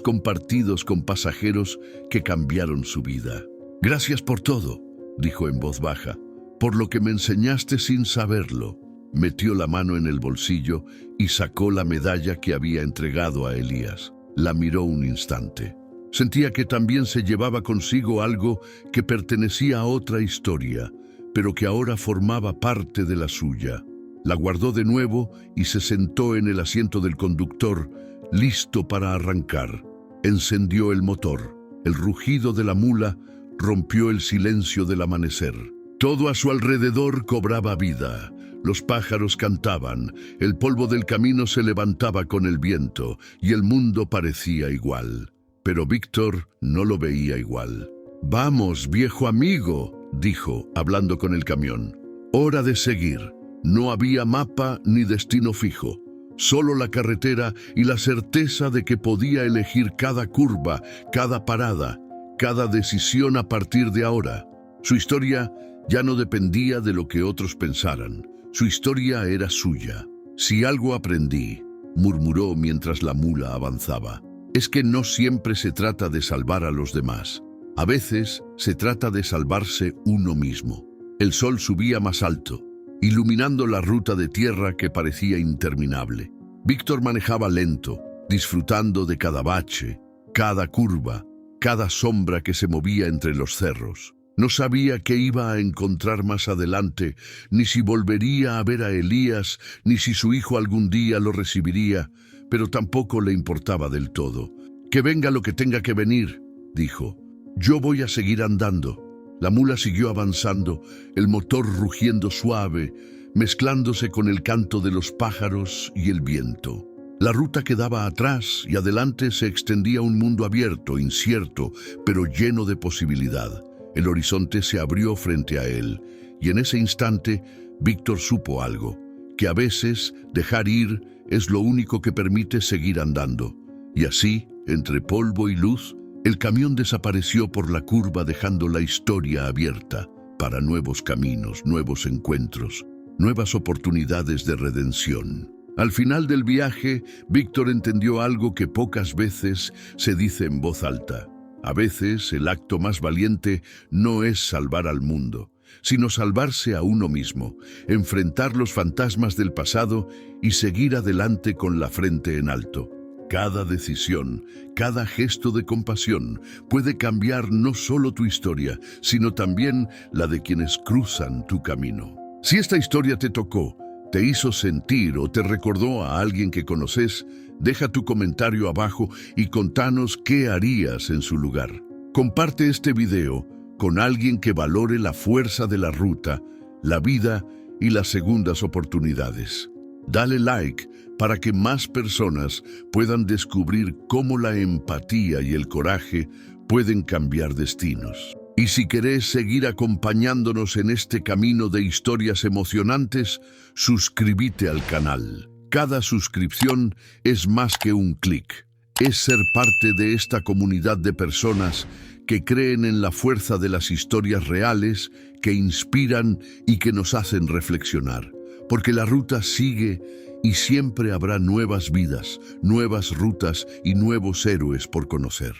compartidos con pasajeros que cambiaron su vida. «Gracias por todo», dijo en voz baja, «por lo que me enseñaste sin saberlo». Metió la mano en el bolsillo y sacó la medalla que había entregado a Elías. La miró un instante. Sentía que también se llevaba consigo algo que pertenecía a otra historia, pero que ahora formaba parte de la suya. La guardó de nuevo y se sentó en el asiento del conductor, listo para arrancar. Encendió el motor. El rugido de la mula rompió el silencio del amanecer. Todo a su alrededor cobraba vida. Los pájaros cantaban, el polvo del camino se levantaba con el viento y el mundo parecía igual. Pero Víctor no lo veía igual. «Vamos, viejo amigo», dijo, hablando con el camión. «Hora de seguir». No había mapa ni destino fijo, solo la carretera y la certeza de que podía elegir cada curva, cada parada, cada decisión a partir de ahora. Su historia ya no dependía de lo que otros pensaran. Su historia era suya. «Si algo aprendí», murmuró mientras la mula avanzaba, «es que no siempre se trata de salvar a los demás. A veces se trata de salvarse uno mismo». El sol subía más alto, iluminando la ruta de tierra que parecía interminable. Víctor manejaba lento, disfrutando de cada bache, cada curva, cada sombra que se movía entre los cerros. No sabía qué iba a encontrar más adelante, ni si volvería a ver a Elías, ni si su hijo algún día lo recibiría, pero tampoco le importaba del todo. «Que venga lo que tenga que venir», dijo. «Yo voy a seguir andando». La mula siguió avanzando, el motor rugiendo suave, mezclándose con el canto de los pájaros y el viento. La ruta quedaba atrás y adelante se extendía un mundo abierto, incierto, pero lleno de posibilidad. El horizonte se abrió frente a él, y en ese instante Víctor supo algo, que a veces dejar ir es lo único que permite seguir andando. Y así, entre polvo y luz, el camión desapareció por la curva dejando la historia abierta para nuevos caminos, nuevos encuentros, nuevas oportunidades de redención. Al final del viaje, Víctor entendió algo que pocas veces se dice en voz alta. A veces el acto más valiente no es salvar al mundo, sino salvarse a uno mismo, enfrentar los fantasmas del pasado y seguir adelante con la frente en alto. Cada decisión, cada gesto de compasión puede cambiar no solo tu historia, sino también la de quienes cruzan tu camino. Si esta historia te tocó, te hizo sentir o te recordó a alguien que conoces, deja tu comentario abajo y contanos qué harías en su lugar. Comparte este video con alguien que valore la fuerza de la ruta, la vida y las segundas oportunidades. Dale like para que más personas puedan descubrir cómo la empatía y el coraje pueden cambiar destinos. Y si querés seguir acompañándonos en este camino de historias emocionantes, suscríbete al canal. Cada suscripción es más que un clic. Es ser parte de esta comunidad de personas que creen en la fuerza de las historias reales, que inspiran y que nos hacen reflexionar. Porque la ruta sigue y siempre habrá nuevas vidas, nuevas rutas y nuevos héroes por conocer.